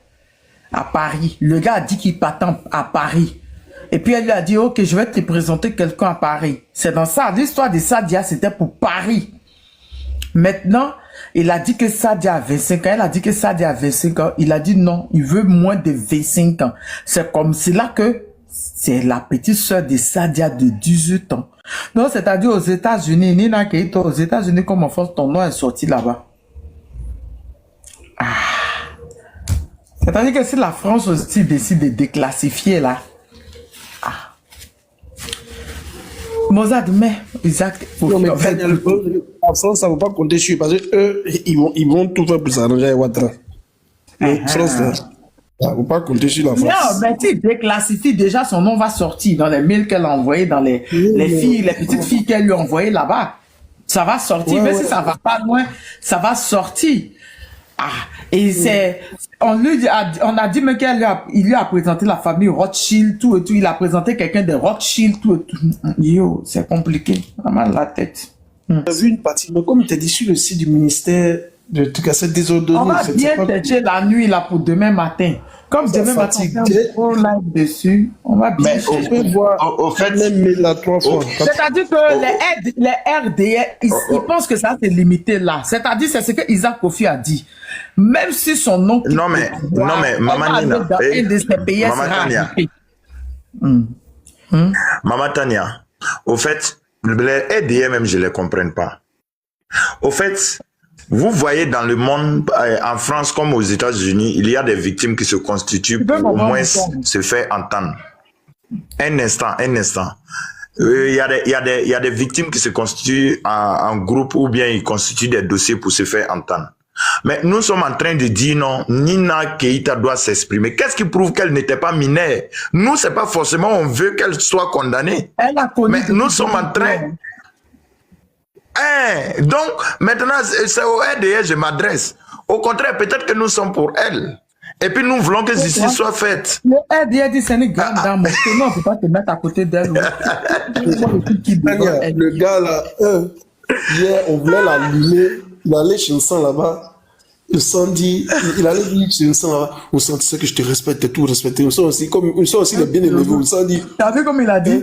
à Paris. Le gars a dit qu'il partait à Paris. Et puis elle lui a dit, ok, je vais te présenter quelqu'un à Paris. C'est dans ça. L'histoire de Sadia, c'était pour Paris. Maintenant, il a dit que Sadia a 25 ans. Elle a dit que Sadia a 25 ans. Il a dit non, il veut moins de 25 ans. C'est comme, c'est là que c'est la petite sœur de Sadia de 18 ans. Donc, c'est-à-dire aux États-Unis, Nina Keito, aux États-Unis comme en France, ton nom est sorti là-bas. Ah. C'est-à-dire que si la France aussi décide de déclassifier là, ah. Mozart, mais Isaac,
non, mais en France, ça ne va pas compter sur, parce qu'eux, ils vont tout faire pour s'arranger avec Ouattara. Mais France, là, ça ne va pas compter sur la France.
Non, mais tu déclassifies déjà, son nom va sortir dans les mails qu'elle a envoyés, dans les filles, les petites filles qu'elle lui a envoyées là-bas. Ça va sortir, même si ça va pas loin, ça va sortir. Ah, et c'est, on a dit mais il lui a présenté la famille Rothschild, tout et tout, il a présenté quelqu'un de Rothschild, tout et tout. Yo, c'est compliqué, vraiment la tête.
J'ai vu une partie, mais comme tu as dit sur le site du ministère de tout cas, c'est désordonné.
On va bien chercher la nuit là pour demain matin. Comme demain matin, on fait un gros live dessus, on va bien chercher.
On peut voir, au fait, même la 3 fois.
C'est-à-dire que les RDR, ils pensent que ça c'est limité là. C'est-à-dire, c'est ce que Isaac Kofi a dit. Même si son nom...
Non, mais Maman Nina, Maman Tania, au fait, les RDR même, je ne les comprends pas. Au fait, vous voyez dans le monde, en France comme aux États-Unis, il y a des victimes qui se constituent pour au moins se faire entendre. Un instant. Il y a des victimes qui se constituent en groupe ou bien ils constituent des dossiers pour se faire entendre. Mais nous sommes en train de dire non, Nina Keita doit s'exprimer. Qu'est-ce qui prouve qu'elle n'était pas mineure? Nous, c'est pas forcément on veut qu'elle soit condamnée. Mais nous sommes en train... donc, maintenant, c'est au RDR je m'adresse. Au contraire, peut-être que nous sommes pour elle. Et puis, nous voulons que justice soit faite.
Le RDR dit c'est une grande dame. Non, on ne peut pas te mettre à côté d'elle.
Le gars, là, hier, on voulait l'allumer. Il allait chez le sang là-bas. Le sang dit, il allait dire chez le sang là-bas. On sent que je te respecte, tout respecté. On sent aussi, comme, on sent aussi les bien élevés. On sent dit.
T'as vu comme il a dit?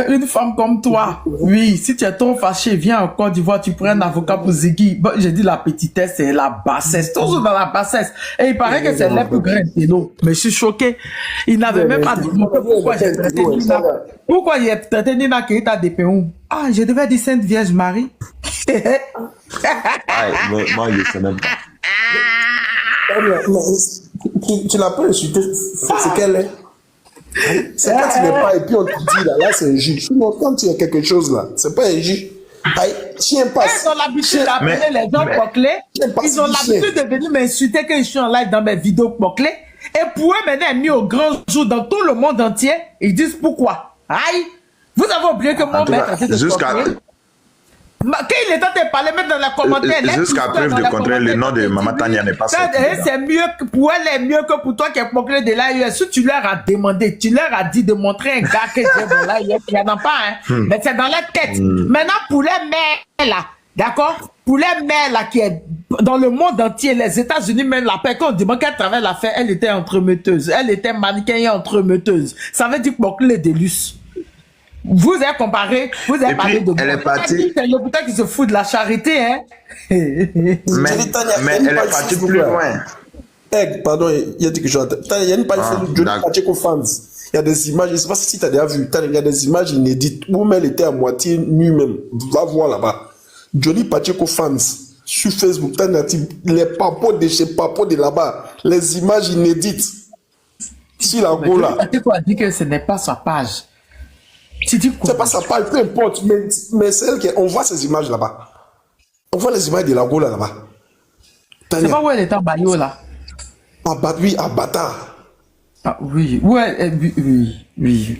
Une femme comme toi, oui, si tu es trop fâché, viens en Côte d'Ivoire, tu prends un avocat pour Ziggy. Bon, j'ai dit la petitesse, c'est la bassesse. Toujours dans la bassesse. Et il paraît que c'est les plus grands télos. Mais je suis choqué. Il n'avait même pas dit pourquoi j'ai traité Nina. Pourquoi j'ai traité Nina Keita de Péou? Ah, je devais dire Sainte Vierge Marie.
Moi, je ne sais même pas.
Tu l'as pas insulté, c'est qu'elle est. C'est quand tu n'es pas, et puis on te dit là c'est un juge. Sinon, quand tu as quelque chose là, c'est pas un juge. Chien passe.
Ils ont l'habitude d'appeler les gens poclés. Ils ont l'habitude de venir m'insulter quand je suis en live dans mes vidéos poclés. Et pour eux, maintenant, mis au grand jour dans tout le monde entier, ils disent pourquoi. Aïe! Vous avez oublié que mon maître a été
jusqu'à...
Quand il est temps de parler, mettre dans les commentaires.
Jusqu'à preuve de contraire, le nom de Maman Tania n'est pas sorti.
C'est mieux que pour elle, est mieux que pour toi qui est procuré de l'AIE. Si tu leur as demandé, tu leur as dit de montrer un gars que j'ai dans l'AIE, il n'y en a pas, hein. Mais c'est dans la tête. Maintenant, pour les mères là, d'accord? Pour les mères là qui est dans le monde entier, les États-Unis, même la paix, quand on demande qu'elle travaille l'affaire, elle était entremetteuse. Elle était mannequin et entremetteuse. Ça veut dire que les délus. Vous avez comparé, vous avez parlé de...
Elle est partie...
C'est le putain qui se fout de la charité, hein.
Mais elle est partie plus loin.
Pardon, il y a dit que il y a une page de Johnny Pacheco fans. Il y a des images, je ne sais pas si tu as déjà vu, il y a des images inédites où elle était à moitié nue même. Va voir là-bas. Johnny Pacheco fans sur Facebook, les papos de chez Papo de là-bas, les images inédites. Si la go là.
Pacheco a dit que ce n'est pas sa page.
C'est pas sa page, peu importe, mais c'est elle qui... On voit ces images là-bas. On voit les images de la go là-bas.
C'est pas où elle est en Bayo là.
Oui, à Bata.
Ah oui, ouais, oui. Oui.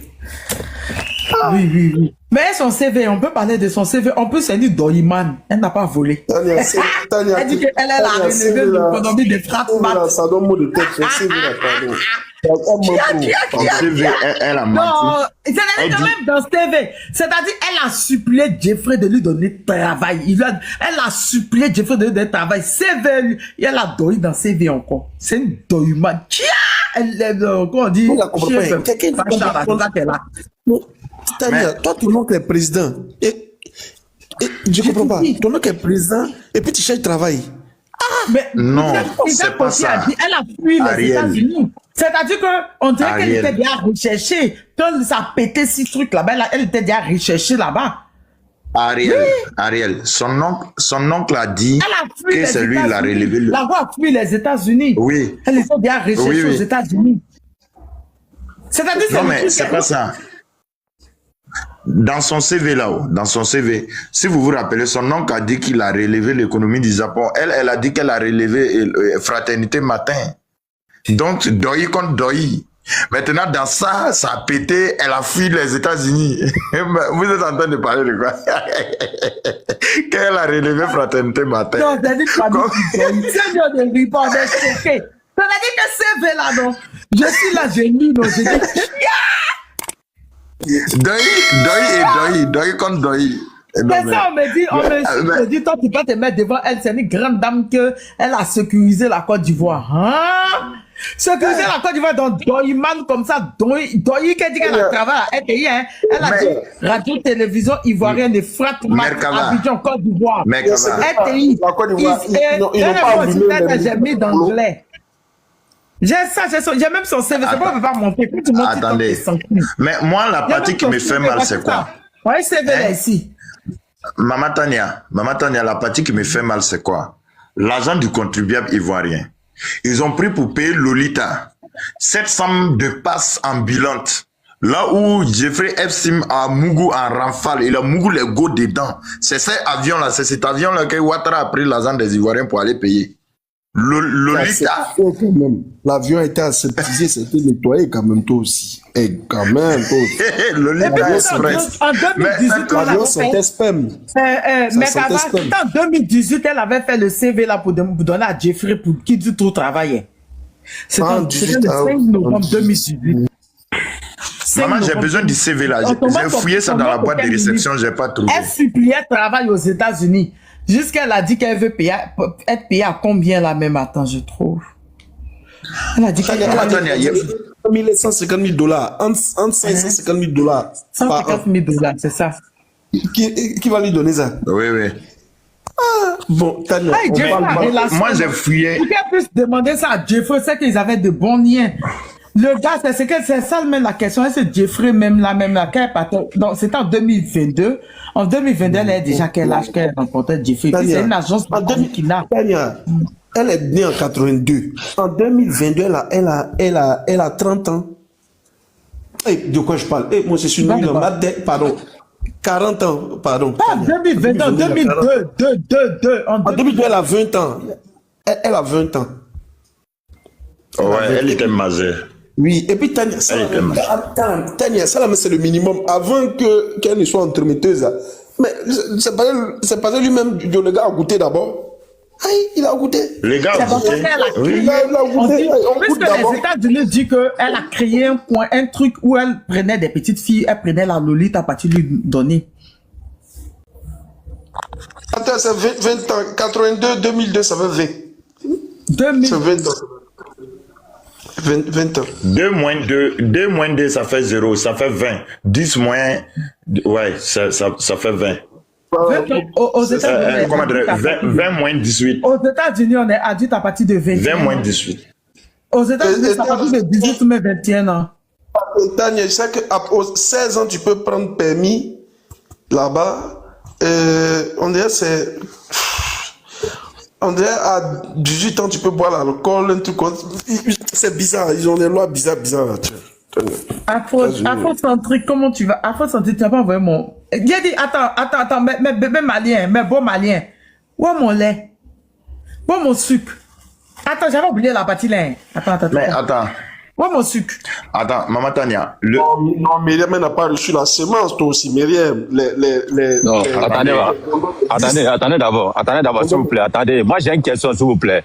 Mais son CV, on peut parler de son CV. En plus, elle dit Doyman. Elle n'a pas volé.
Tania,
elle dit qu'elle est la relevée de l'économie des frappes.
Ça donne mot de tête. Pardon.
Elle a menti.
Non, c'est-à-dire quand même dans ce TV. C'est-à-dire, elle a supplié Jeffrey de lui donner travail. Elle a supplié Jeffrey de lui donner travail. CV, elle a donné dans CV encore. C'est une doyuma. Comment on dit?
C'est-à-dire, toi, ton oncle est président. Et je comprends pas. Ton oncle est président et puis tu cherches travail.
Mais
non, c'est pas ça.
Elle a fui les États-Unis. C'est-à-dire qu'on dirait qu'elle était bien recherchée. Quand ça a pété 6 trucs là-bas, elle était bien recherchée là-bas.
Ariel, son oncle a dit que c'est lui qui l'a relevé.
La voix a fui les États-Unis.
Oui.
Elle était bien recherchée aux États-Unis. C'est-à-dire
non, mais c'est pas ça. Dans son CV là-haut, dans son CV, si vous vous rappelez, son oncle a dit qu'il a relevé l'économie du Japon. Elle a dit qu'elle a relevé Fraternité Matin. Donc, Doi contre Doi. Maintenant, dans ça a pété, elle a fui les États-Unis. Vous êtes en train de parler de quoi? Qu'elle a relevé Fraternité Matin.
Non, c'est-à-dire que de répondre, c'est-à-dire que CV là, non. Je suis là, j'ai mis, non, j'ai dit, Doi
contre Doi.
C'est ça, on me dit, toi, tu peux te mettre devant elle, c'est une grande dame elle a sécurisé la Côte d'Ivoire. Hein? Sécuriser la Côte d'Ivoire dans Doyman comme ça, Doi qui dit qu'elle a travaillé à RTI, hein? Elle a dit radio-télévision ivoirienne de Fratmat, Abidjan, Côte d'Ivoire. RTI, j'ai mis d'anglais. J'ai même son CV, c'est pas, on peut pas monter.
Attendez, mais moi, la partie qui me fait mal, c'est quoi?
Oui, CV là ici.
Maman Tania, la partie qui me fait mal, c'est quoi? L'argent du contribuable ivoirien. Ils ont pris pour payer Lolita 700 de passes ambulantes. Là où Jeffrey Epstein a Mougou en rafale, il a Mougou les go dedans. C'est cet avion-là, que Ouattara a pris l'argent des Ivoiriens pour aller payer. Lolita.
L'avion a été aseptisé, c'était nettoyé quand même toi aussi. Et quand même toi aussi.
Lolita Express.
En 2018,
l'avion sentait spam.
Mais en 2018, elle avait fait le CV là pour donner à Jeffrey pour qui du tout travaillait. C'était le 5 novembre 2018.
Maman, j'ai besoin du CV là. J'ai fouillé ça dans la boîte de réception, j'ai pas trouvé.
Elle suppliait travail aux États-Unis. Jusqu'elle a dit qu'elle veut être payée à combien là même? Attends, je trouve. Elle a dit qu'elle a
150 000 $. Entre 550 000 $.
150 000 $, c'est ça.
Qui va lui donner ça?
Oui.
Bon, Tania,
moi j'ai fouillé.
Pour qu'elle puisse demander ça à Jeffrey, c'est qu'ils avaient de bons liens. Le gars, c'est ça même la question. Est-ce que Jeffrey même là, donc c'était en 2022. En 2022, elle est déjà quel âge qu'elle rencontrait Jeffrey? C'est une agence qui n'a.
Elle est née en 82. En 2022, elle a 30 ans. De quoi je parle? Moi, je suis né pardon. 40 ans, pardon.
Pas 2022, en 2002.
En 2002, elle a 20 ans. Elle a 20 ans.
Ouais, elle était majeure.
Oui, et puis Tania, ça c'est le minimum. Avant qu'elle ne soit entremetteuse. Mais c'est pas lui-même, le gars a goûté d'abord. Il a goûté.
Les gars ont goûté.
Oui, il a goûté.
Puisque les États-Unis disent qu'elle a créé un truc où elle prenait des petites filles, elle prenait la Lolita à partir de lui donner.
Attends, c'est 20 ans. 82, 2002, ça fait 20.
2000.
C'est 20 ans. 20 ans.
2 moins 2, ça fait 0, ça fait 20. 10 moins, ouais, ça fait 20.
Aux États-Unis,
20 moins 18.
Aux États-Unis, on est adulte à partir de 21
20 moins 18.
Aux États-Unis, c'est à partir de 18 ou 21 ans.
Tania, je sais qu'à 16 ans, tu peux prendre permis là-bas. On dirait c'est... On dirait à 18 ans, tu peux boire l'alcool, un truc comme ça. C'est bizarre, ils ont des lois bizarres là.
Afrocentrique, comment tu vas? Afrocentrique, tu n'as pas envoyé mon... Il a dit, attends, mais bébé malien, mais bon malien. Où est mon lait? Où est mon sucre? Attends, j'avais oublié la partie là. Attends.
Mais attends.
Où est mon sucre?
Attends, Maman Tania.
Non, Myriam n'a pas reçu la semence, toi aussi, Myriam.
Non, attendez d'abord, s'il vous plaît. Attendez, moi j'ai une question, s'il vous plaît.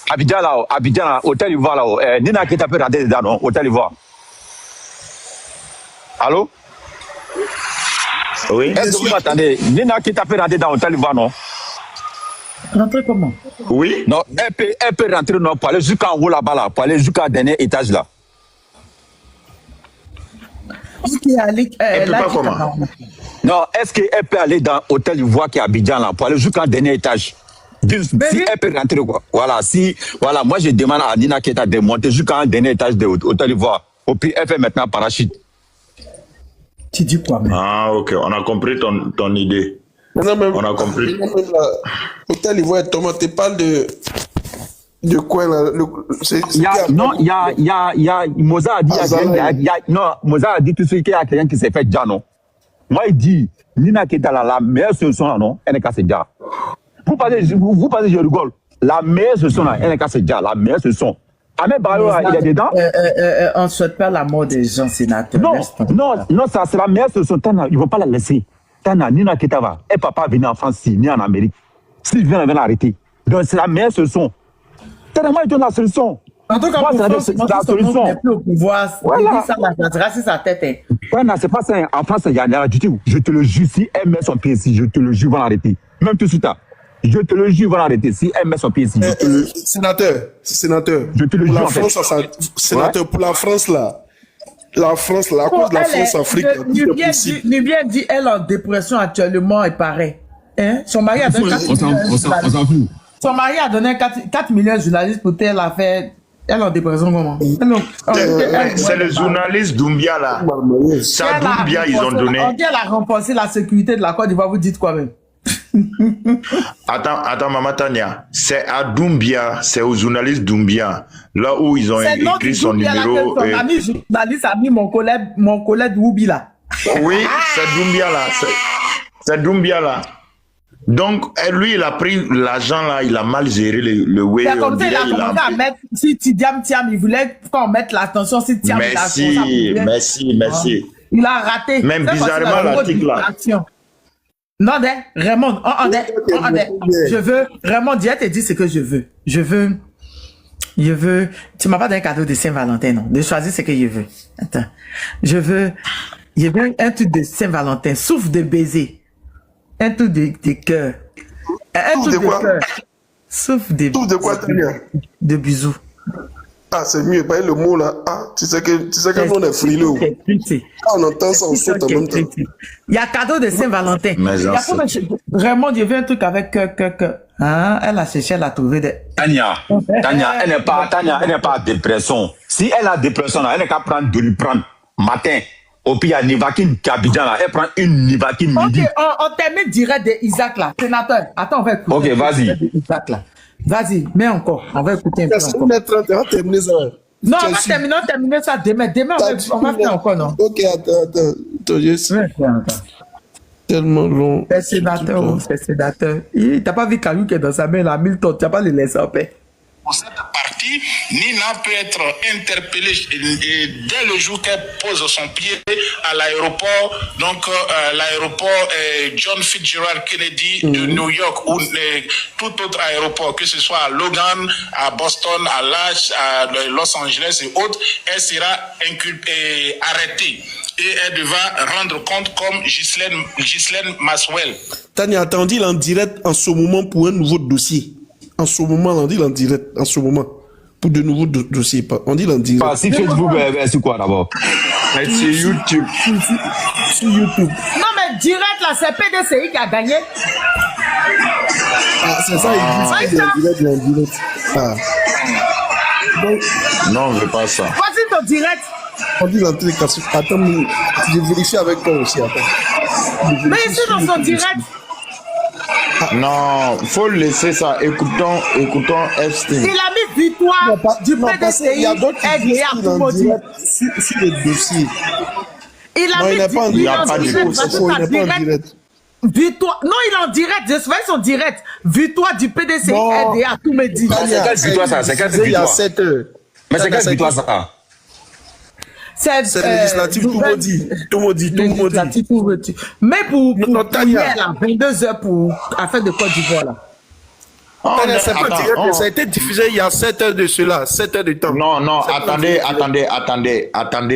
Abidjan là, Hôtel Ivoire là, Nina Keita peut rentrer dedans, non? Hôtel Ivoire. Allô?
Oui.
Est-ce que vous m'attendez? Nina Keita peut rentrer dans Hôtel Ivoire, non?
Rentrer comment?
Oui.
Non, elle peut rentrer, non, pour aller jusqu'en haut là-bas, là, pour aller jusqu'au dernier étage là.
Elle peut pas comment?
Non, est-ce qu'elle peut aller dans Hôtel Ivoire qui est à Abidjan là, pour aller jusqu'au dernier étage? Si elle peut rentrer, quoi. Voilà, moi je demande à Nina Keita de monter jusqu'au dernier étage de Hôtel Ivoire. Au pire, elle fait maintenant parachute.
Tu dis quoi, même?
Ah, ok, on a compris ton idée.
Non, même,
on a compris.
Hôtel Ivoire, Thomas, tu parles de quoi là?
Mozart a dit tout ce qu'il y a quelqu'un qui s'est fait déjà, non? Moi, il dit, Nina Keita là, la meilleure solution là, non? Elle n'est qu'à se dire. Vous pensez, je rigole. La meilleure solution là, elle n'est qu'à se dire. La meilleure solution. Ahmed Bayo, il est dedans.
On ne souhaite pas la mort des gens, sénateurs.
Non, ça c'est la meilleure solution. Ils ne vont pas la laisser. Nina Keita va. Elle ne peut pas venir en France, ni en Amérique. S'il vient, elle va l'arrêter. Donc c'est la meilleure solution. Moi, il donne la solution.
En tout cas,
moi, c'est la solution.
N'est plus au pouvoir.
Voilà.
Ça c'est sa tête.
C'est pas ça. En France, il y a rien du tout. Je te le jure, si elle met son pied ici, je te le jure, ils vont l'arrêter. Même tout de suite. Je te le jure, ils vont l'arrêter. Si elle met son pied ici.
Sénateur.
Je te le jure.
Sénateur, pour la France, là. La France, là, à cause de la France-Afrique.
Nubien dit, elle est en dépression actuellement, il paraît. Son mari a donné 4 millions. Son mari a donné 4 millions de journalistes pour telle affaire. Elle est en dépression comment?
C'est le journaliste Doumbia là. C'est à Doumbia ils ont donné.
On dit elle a renforcé la sécurité de la Côte d'Ivoire, vous dites quoi même?
Attends, Maman Tania. C'est à Doumbia, c'est au journaliste Doumbia. Là où ils ont écrit son numéro.
Son ami journaliste a mis mon collègue Woubi là.
Oui, c'est Doumbia là. C'est Doumbia là. Donc, lui, il a pris l'argent là, il a mal géré le way.
C'est comme ça, il a commencé à mettre, si Tidiam, il voulait qu'on mette l'attention, si Tidiam,
merci.
Il a raté.
Même bizarrement, l'article là.
Non, Raymond, je veux, Raymond, Dieu te dit ce que je veux. Je veux, tu m'as pas donné un cadeau de Saint-Valentin, non, de choisir ce que je veux. Attends, je veux un truc de Saint-Valentin, souffle de baiser. Un truc de cœur. Un truc de cœur. Souffle de
bisous. De quoi, Tania?
De bisous.
Ah, c'est mieux. Pas le mot là. Ah, tu sais que nous on est frileux. On entend ça, on saute en même temps.
Il y a cadeau de Saint-Valentin. Vraiment, je veux un truc avec cœur. Ah, elle a cherché, elle a trouvé
Tania, elle n'est pas en dépression. Si elle a dépression, elle n'est qu'à prendre de lui prendre matin. Au pire, il y a Nivaquine qui habite là. Elle prend une Nivaquine midi.
Ok, on termine direct de Isaac là. Sénateur, attends, on va écouter.
Ok, vas-y.
Isaac là. Vas-y, mets encore. On va écouter un peu.
On va terminer ça.
Non, on va terminer ça demain. Demain, on va faire encore, non?
Ok, attends, je sais. Tellement long.
C'est sénateur. T'as pas vu Kalou qui est dans sa main là, Milton, tu n'as pas le laisser en paix.
Pour cette partie, Nina peut être interpellée dès le jour qu'elle pose son pied à l'aéroport, donc l'aéroport John Fitzgerald Kennedy de New York ou tout autre aéroport, que ce soit à Logan, à Boston, à Los Angeles et autres, elle sera arrêtée. Et elle devra rendre compte comme Ghislaine Maxwell.
Tania, t'as dit en direct en ce moment pour un nouveau dossier. En ce moment, on dit en direct, en ce moment, pour de nouveaux dossiers. On dit en direct.
Si Facebook, c'est quoi d'abord?
C'est YouTube.
Sur YouTube.
Non, mais direct là, c'est PDCI qui a gagné.
Ah, c'est ça, il dit en direct. Ah. Donc,
non, on ne veut pas ça.
Vas-y, ton direct.
On dit en direct. Attends, je vérifie avec toi aussi. Attends.
Mais ici, dans son direct.
Non, faut laisser ça. Écoutons Epstein.
Il a mis victoire du PDCI.
Il y a d'autres qui disent sur le dossier.
Il a mis
victoire. Il n'est pas en direct.
Victoire. Non, il est en direct. Je sais son direct. Victoire du PDCI RDA à tout me dit.
C'est quelle victoire ça? C'est quelle victoire?
Il y a 7 heures.
Mais c'est quelle victoire ça?
C'est législatif, tout le monde dit.
Mais pour hier, là, 22 heures pour affaire de Côte d'Ivoire, là.
C'est pas dire que ça a été diffusé il y a 7 heures de cela, 7 heures de temps.
Non, attendez,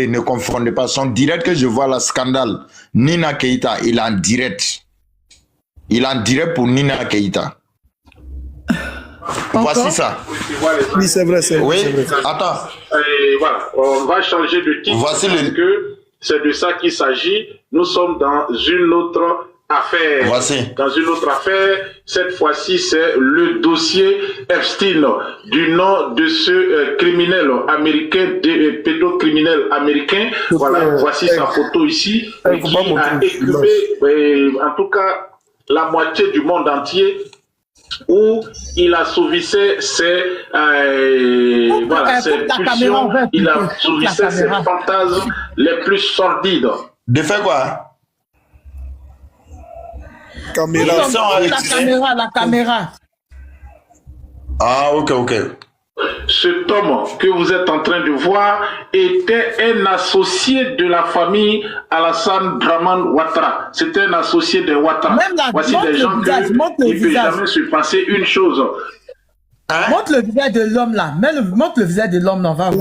ne confondez pas. Son direct que je vois, le scandale, Nina Keita, il est en direct. Il est en direct pour Nina Keita. Voici ça.
Oui, c'est vrai, c'est
oui.
vrai.
Attends.
Voilà, on va changer de titre.
Voici
parce que c'est de ça qu'il s'agit. Nous sommes dans une autre affaire.
Voici.
Dans une autre affaire, cette fois-ci, c'est le dossier Epstein, du nom de ce criminel américain, pédocriminel américain. Voilà, voici sa photo ici, qui a écumé, en tout cas, la moitié du monde entier, où il assouvissait ses pulsions, il assouvissait ses fantasmes les plus sordides.
De faire quoi?
La caméra.
Ah, ok.
Cet homme que vous êtes en train de voir était un associé de la famille Alassane Dramane Ouattara. C'était un associé de Ouattara. Voici des gens qui ne peuvent jamais se passer une chose.
Hein? Montre le visage de l'homme là. Montre le visage de l'homme là.
Grave,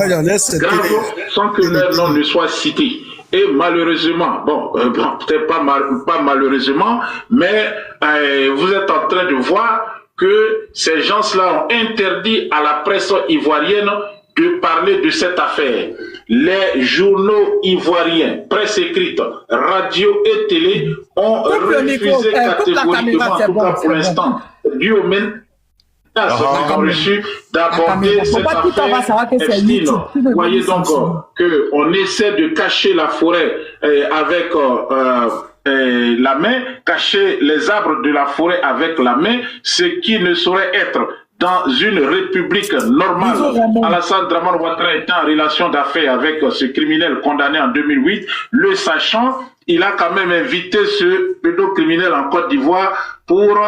sans que leur nom ne soit cité. Et malheureusement, peut-être pas malheureusement, mais vous êtes en train de voir que ces gens-là ont interdit à la presse ivoirienne de parler de cette affaire. Les journaux ivoiriens, presse écrite, radio et télé ont refusé catégoriquement, en tout cas pour l'instant, dû au même reçu d'aborder cette affaire Epstein. Vous voyez donc qu'on essaie de cacher la forêt avec la main, cacher les arbres de la forêt avec la main, ce qui ne saurait être dans une république normale. Alassane Dramane Ouattara était en relation d'affaires avec ce criminel condamné en 2008. Le sachant, il a quand même invité ce pédocriminel en Côte d'Ivoire pour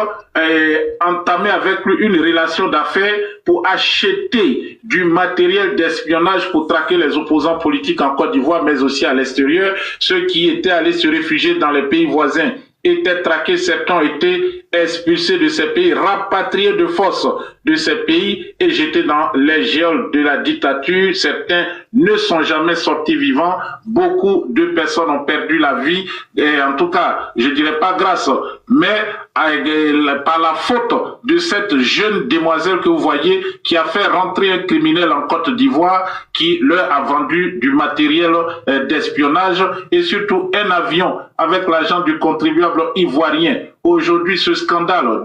entamer avec lui une relation d'affaires pour acheter du matériel d'espionnage pour traquer les opposants politiques en Côte d'Ivoire, mais aussi à l'extérieur. Ceux qui étaient allés se réfugier dans les pays voisins étaient traqués, certains ont été expulsés de ces pays, rapatriés de force de ces pays et jetés dans les geôles de la dictature. Certains ne sont jamais sortis vivants. Beaucoup de personnes ont perdu la vie, et en tout cas, je dirais pas grâce, mais par la faute de cette jeune demoiselle que vous voyez qui a fait rentrer un criminel en Côte d'Ivoire qui leur a vendu du matériel d'espionnage et surtout un avion avec l'argent du contribuable ivoirien. Aujourd'hui, ce scandale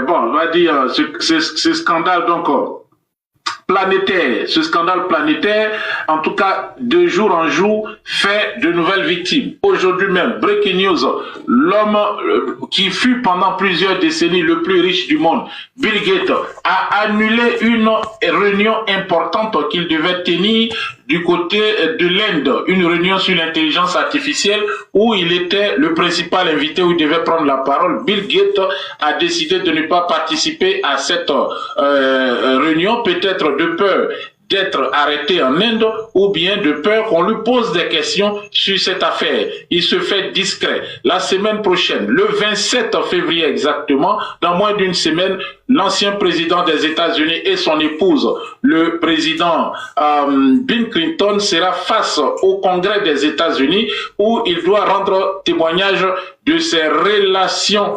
on va dire ce scandale donc planétaire, ce scandale planétaire, en tout cas de jour en jour, fait de nouvelles victimes. Aujourd'hui même, breaking news, l'homme qui fut pendant plusieurs décennies le plus riche du monde, Bill Gates, a annulé une réunion importante qu'il devait tenir du côté de l'Inde, une réunion sur l'intelligence artificielle où il était le principal invité, où il devait prendre la parole. Bill Gates a décidé de ne pas participer à cette réunion, peut-être de peur d'être arrêté en Inde ou bien de peur qu'on lui pose des questions sur cette affaire. Il se fait discret. La semaine prochaine, le 27 février exactement, dans moins d'une semaine, l'ancien président des États-Unis et son épouse, le président Bill Clinton, sera face au Congrès des États-Unis où il doit rendre témoignage de ses relations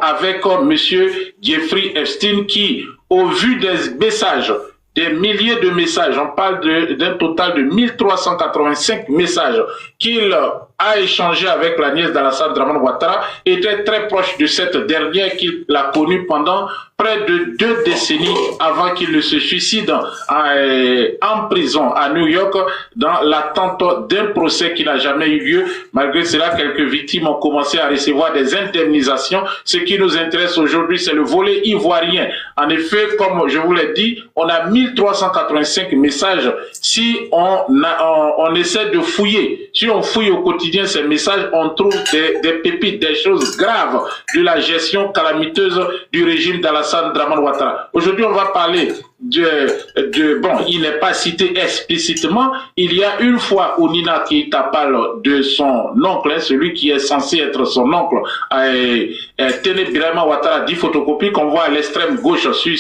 avec monsieur Jeffrey Epstein qui, au vu des messages, des milliers de messages, on parle d'un total de 1385 messages qu'il a échangé avec la nièce d'Alassane Dramane Ouattara, était très proche de cette dernière qu'il a connue pendant près de 2 décennies avant qu'il ne se suicide en prison à New York dans l'attente d'un procès qui n'a jamais eu lieu. Malgré cela, quelques victimes ont commencé à recevoir des indemnisations. Ce qui nous intéresse aujourd'hui, c'est le volet ivoirien. En effet, comme je vous l'ai dit, on a 1385 messages. Si on essaie de fouiller, si on fouille au quotidien ces messages, on trouve des pépites, des choses graves de la gestion calamiteuse du régime d'Alassane Dramane Ouattara. Aujourd'hui, on va parler bon, il n'est pas cité explicitement. Il y a une fois où Nina Keïta parle de son oncle, celui qui est censé être son oncle, Téné Birahima Ouattara, 10 photocopies qu'on voit à l'extrême gauche sur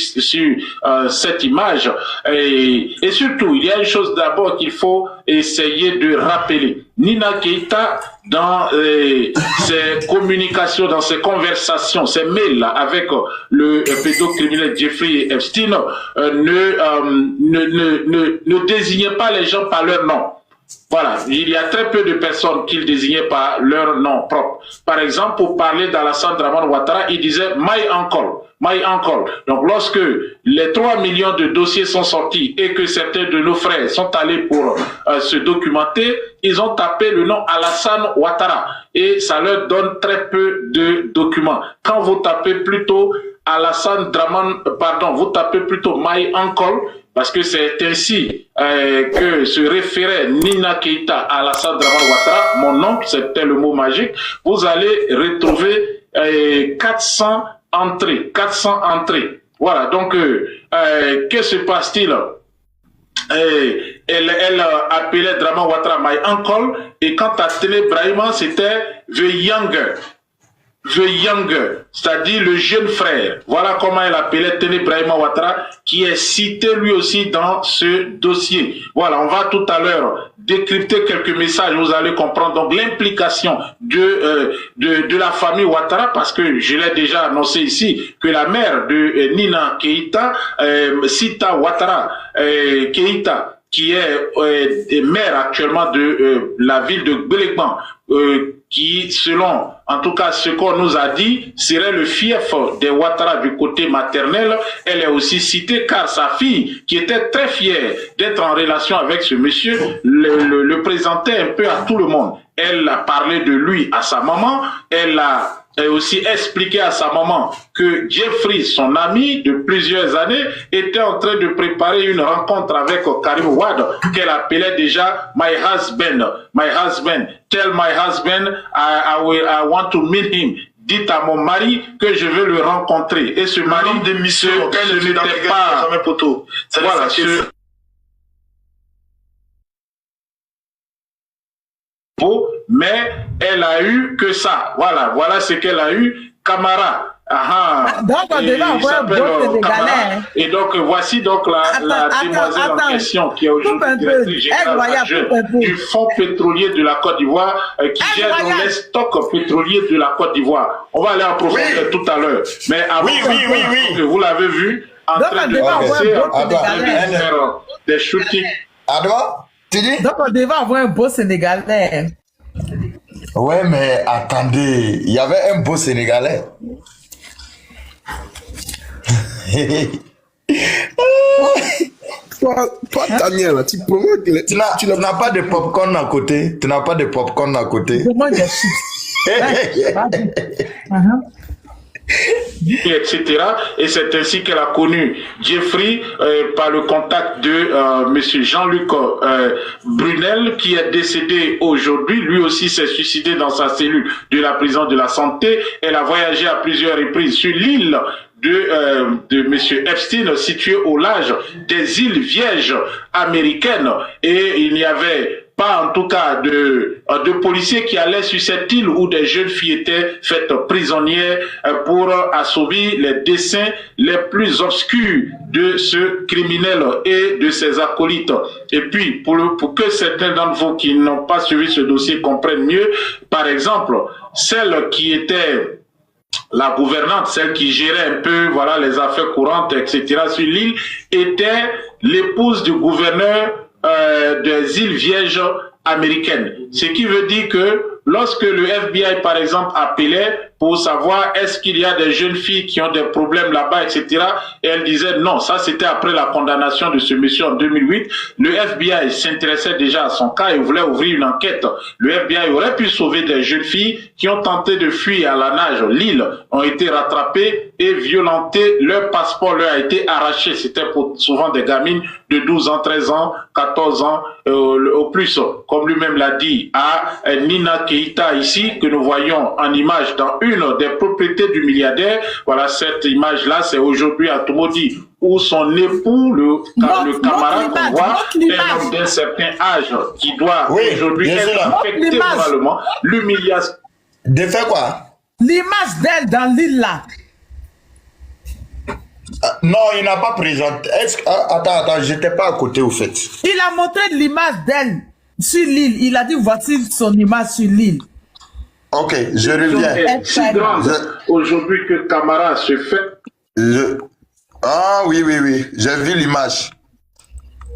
cette image. Et surtout, il y a une chose d'abord qu'il faut essayer de rappeler. Nina Keïta, dans ses communications, dans ses conversations, ses mails avec le pédocriminel Jeffrey Epstein, ne désignait pas les gens par leur nom. Voilà, il y a très peu de personnes qu'il désignait par leur nom propre. Par exemple, pour parler d'Alassane Dramane Ouattara, il disait « my uncle ». My uncle. Donc, lorsque les 3 millions de dossiers sont sortis et que certains de nos frères sont allés pour se documenter, ils ont tapé le nom Alassane Ouattara et ça leur donne très peu de documents. Quand vous tapez plutôt Alassane Dramane, pardon, vous tapez plutôt My uncle, parce que c'est ainsi que se référait Nina Keïta à Alassane Dramane Ouattara, mon oncle, c'était le mot magique, vous allez retrouver 400 entrées. Voilà, donc, que se passe-t-il? Elle appelait Dramane Ouattara My uncle, et quant à Téné Birahima, c'était the younger, c'est-à-dire le jeune frère. Voilà comment elle appelait Téné Birahima Ouattara, qui est cité lui aussi dans ce dossier. Voilà, on va tout à l'heure décrypter quelques messages, vous allez comprendre donc l'implication de la famille Ouattara, parce que je l'ai déjà annoncé ici, que la mère de Nina Keïta, Sita Ouattara Keïta, qui est maire actuellement de la ville de Gbélégbang, qui, selon, en tout cas, ce qu'on nous a dit, serait le fief des Ouattara du côté maternel. Elle est aussi citée car sa fille, qui était très fière d'être en relation avec ce monsieur, le présentait un peu à tout le monde. Elle a parlé de lui à sa maman, elle a aussi expliqué à sa maman que Jeffrey, son ami de plusieurs années, était en train de préparer une rencontre avec Karim Wade, qu'elle appelait déjà my husband. Tell my husband I want to meet him. Dites à mon mari que je veux le rencontrer. Et ce mari, ce n'était pas... Voilà, mais elle a eu que ça. Voilà ce qu'elle a eu. Camara.
Donc on devait avoir un beau Sénégalais.
Et donc voici donc la demoiselle en question qui est aujourd'hui directrice générale du fonds pétrolier de la Côte d'Ivoire qui gère donc les stocks pétroliers de la Côte d'Ivoire. On va aller en profondeur tout à l'heure. Mais avant que vous l'avez vu en train de faire des shootings.
Tu dis? Donc on devait avoir un beau Sénégalais.
Ouais, mais attendez, il y avait un beau Sénégalais.
Toi, Daniel, tu
n'as pas de popcorn à côté. Tu n'as pas de popcorn à côté.
Etc. Et c'est ainsi qu'elle a connu Jeffrey par le contact de monsieur Jean-Luc Brunel, qui est décédé aujourd'hui. Lui aussi s'est suicidé dans sa cellule de la prison de la Santé. Elle a voyagé à plusieurs reprises sur l'île de monsieur Epstein, située au large des îles Vierges américaines, et il n'y avait pas en tout cas de policiers qui allaient sur cette île où des jeunes filles étaient faites prisonnières pour assouvir les desseins les plus obscurs de ce criminel et de ses acolytes. Et puis, pour que certains d'entre vous qui n'ont pas suivi ce dossier comprennent mieux, par exemple, celle qui était la gouvernante, celle qui gérait un peu voilà, les affaires courantes, etc. sur l'île, était l'épouse du gouverneur des îles Vierges américaines. Ce qui veut dire que lorsque le FBI, par exemple, appelait pour savoir est-ce qu'il y a des jeunes filles qui ont des problèmes là-bas, etc., et elle disait non, ça c'était après la condamnation de ce monsieur en 2008, le FBI s'intéressait déjà à son cas et voulait ouvrir une enquête. Le FBI aurait pu sauver des jeunes filles qui ont tenté de fuir à la nage l'île, ont été rattrapées et violentées, leur passeport leur a été arraché. C'était souvent des gamines de 12 ans, 13 ans, 14 ans au plus, comme lui-même l'a dit dit à Nina Keïta ici, que nous voyons en image dans une des propriétés du milliardaire. Voilà, cette image-là, c'est aujourd'hui à Tomodi, où son époux, le camarade qu'on voit, est un homme d'un certain âge qui doit aujourd'hui être affecté moralement. L'humiliation.
De faire quoi?
L'image d'elle dans l'île là.
Non, il n'a pas présenté. Attends, j'étais pas à côté au fait.
Il a montré l'image d'elle sur l'île. Il a dit voici son image sur l'île.
Ok, je reviens.
C'est si grande aujourd'hui que Camara se fait.
Ah oui, j'ai vu l'image.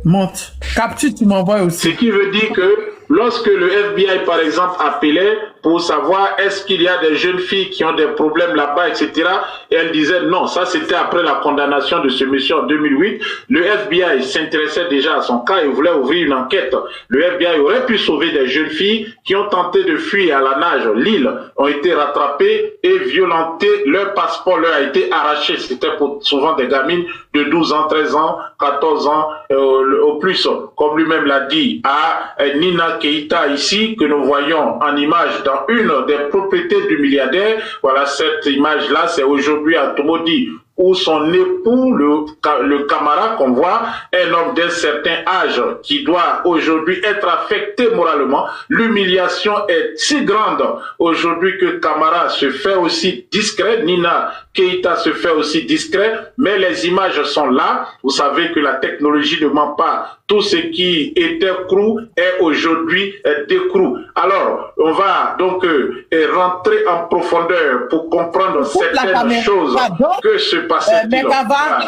Monte. Capture, tu m'envoies aussi.
Ce qui veut dire que lorsque le FBI, par exemple, appelait pour savoir est-ce qu'il y a des jeunes filles qui ont des problèmes là-bas, etc., et elle disait non, ça c'était après la condamnation de ce monsieur en 2008, le FBI s'intéressait déjà à son cas et voulait ouvrir une enquête. Le FBI aurait pu sauver des jeunes filles qui ont tenté de fuir à la nage. L'île ont été rattrapées et violentées, leur passeport leur a été arraché. C'était souvent des gamines de 12 ans, 13 ans, 14 ans, au plus, comme lui-même l'a dit à Nina Keïta ici, que nous voyons en image dans une des propriétés du milliardaire. Voilà, cette image-là, c'est aujourd'hui à Tomodi, où son époux, le camarade qu'on voit, un homme d'un certain âge qui doit aujourd'hui être affecté moralement. L'humiliation est si grande aujourd'hui que Camara se fait aussi discret, Nina Keïta se fait aussi discret, mais les images sont là. Vous savez que la technologie ne ment pas. Tout ce qui était crou est aujourd'hui décrou. Alors, on va donc rentrer en profondeur pour comprendre certaines choses que se passait.
Mais Gava,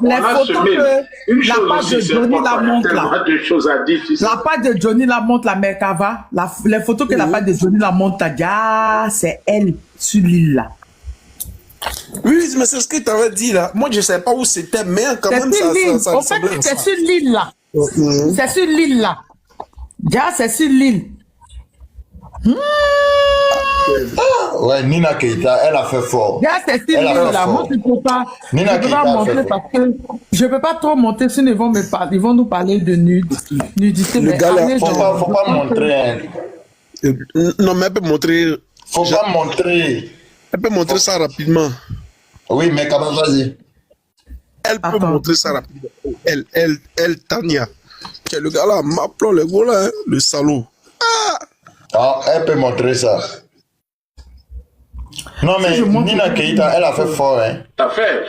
les photos que la page de Johnny la montre là. La page de Johnny la montre là, mais Gava, les photos que la page de Johnny la montre là, c'est elle sur l'île là.
Oui, mais c'est ce que tu avais dit là. Moi, je ne savais pas où c'était, mais quand même, ça
en fait, c'est sur l'île là. C'est sur l'île là. Déjà, c'est sur l'île.
Ouais, Nina Keïta, elle a fait fort.
Déjà, c'est sur l'île là. Moi, je ne peux pas,
Nina Keïta
montrer parce que je ne peux pas trop monter, sinon ils vont nous parler de nudité.
Le gars là,
faut pas montrer.
Non, mais elle peut montrer.
Faut pas montrer.
Elle peut montrer ça rapidement.
Oui, mais quand même, vas-y.
Elle peut montrer ça rapidement. Elle, Tania. Le gars là, m'appelons le gars là, le salaud.
Elle peut montrer ça. Non, mais Nina Keïta, elle a fait fort, hein.
T'as fait.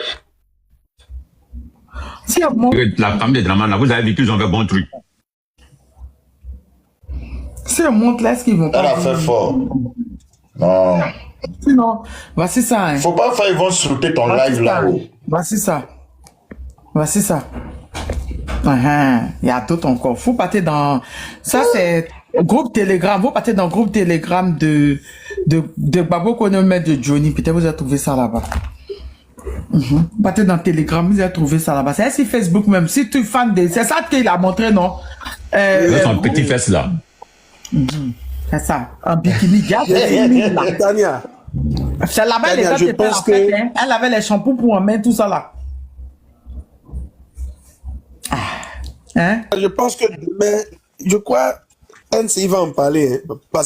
La famille de Draman, là, vous avez vu qu'ils ont fait bon truc.
Si on montre là, est-ce qu'ils vont pas.
Elle a fait fort. Non.
Sinon, voici ça. Hein.
Faut pas faire, ils vont sauter ton live là-haut.
Voici ça. Voici ça. Il y a tout encore. Faut partir dans. Ça, c'est groupe Telegram. Vous partez dans le groupe Telegram de Babo Konome de Johnny. Peut-être vous avez trouvé ça là-bas. Vous partez dans Telegram, vous avez trouvé ça là-bas. C'est sur Facebook même. Si tu es fan de. C'est ça qu'il a montré, non?
Son petit fesse là.
C'est ça. En bikini.
Tania.
C'est là-bas, les gars, je pense que... Elle avait les shampoings pour en mettre tout ça là.
Hein? Je pense que demain, je crois, Hans, il va en parler. Hein, parce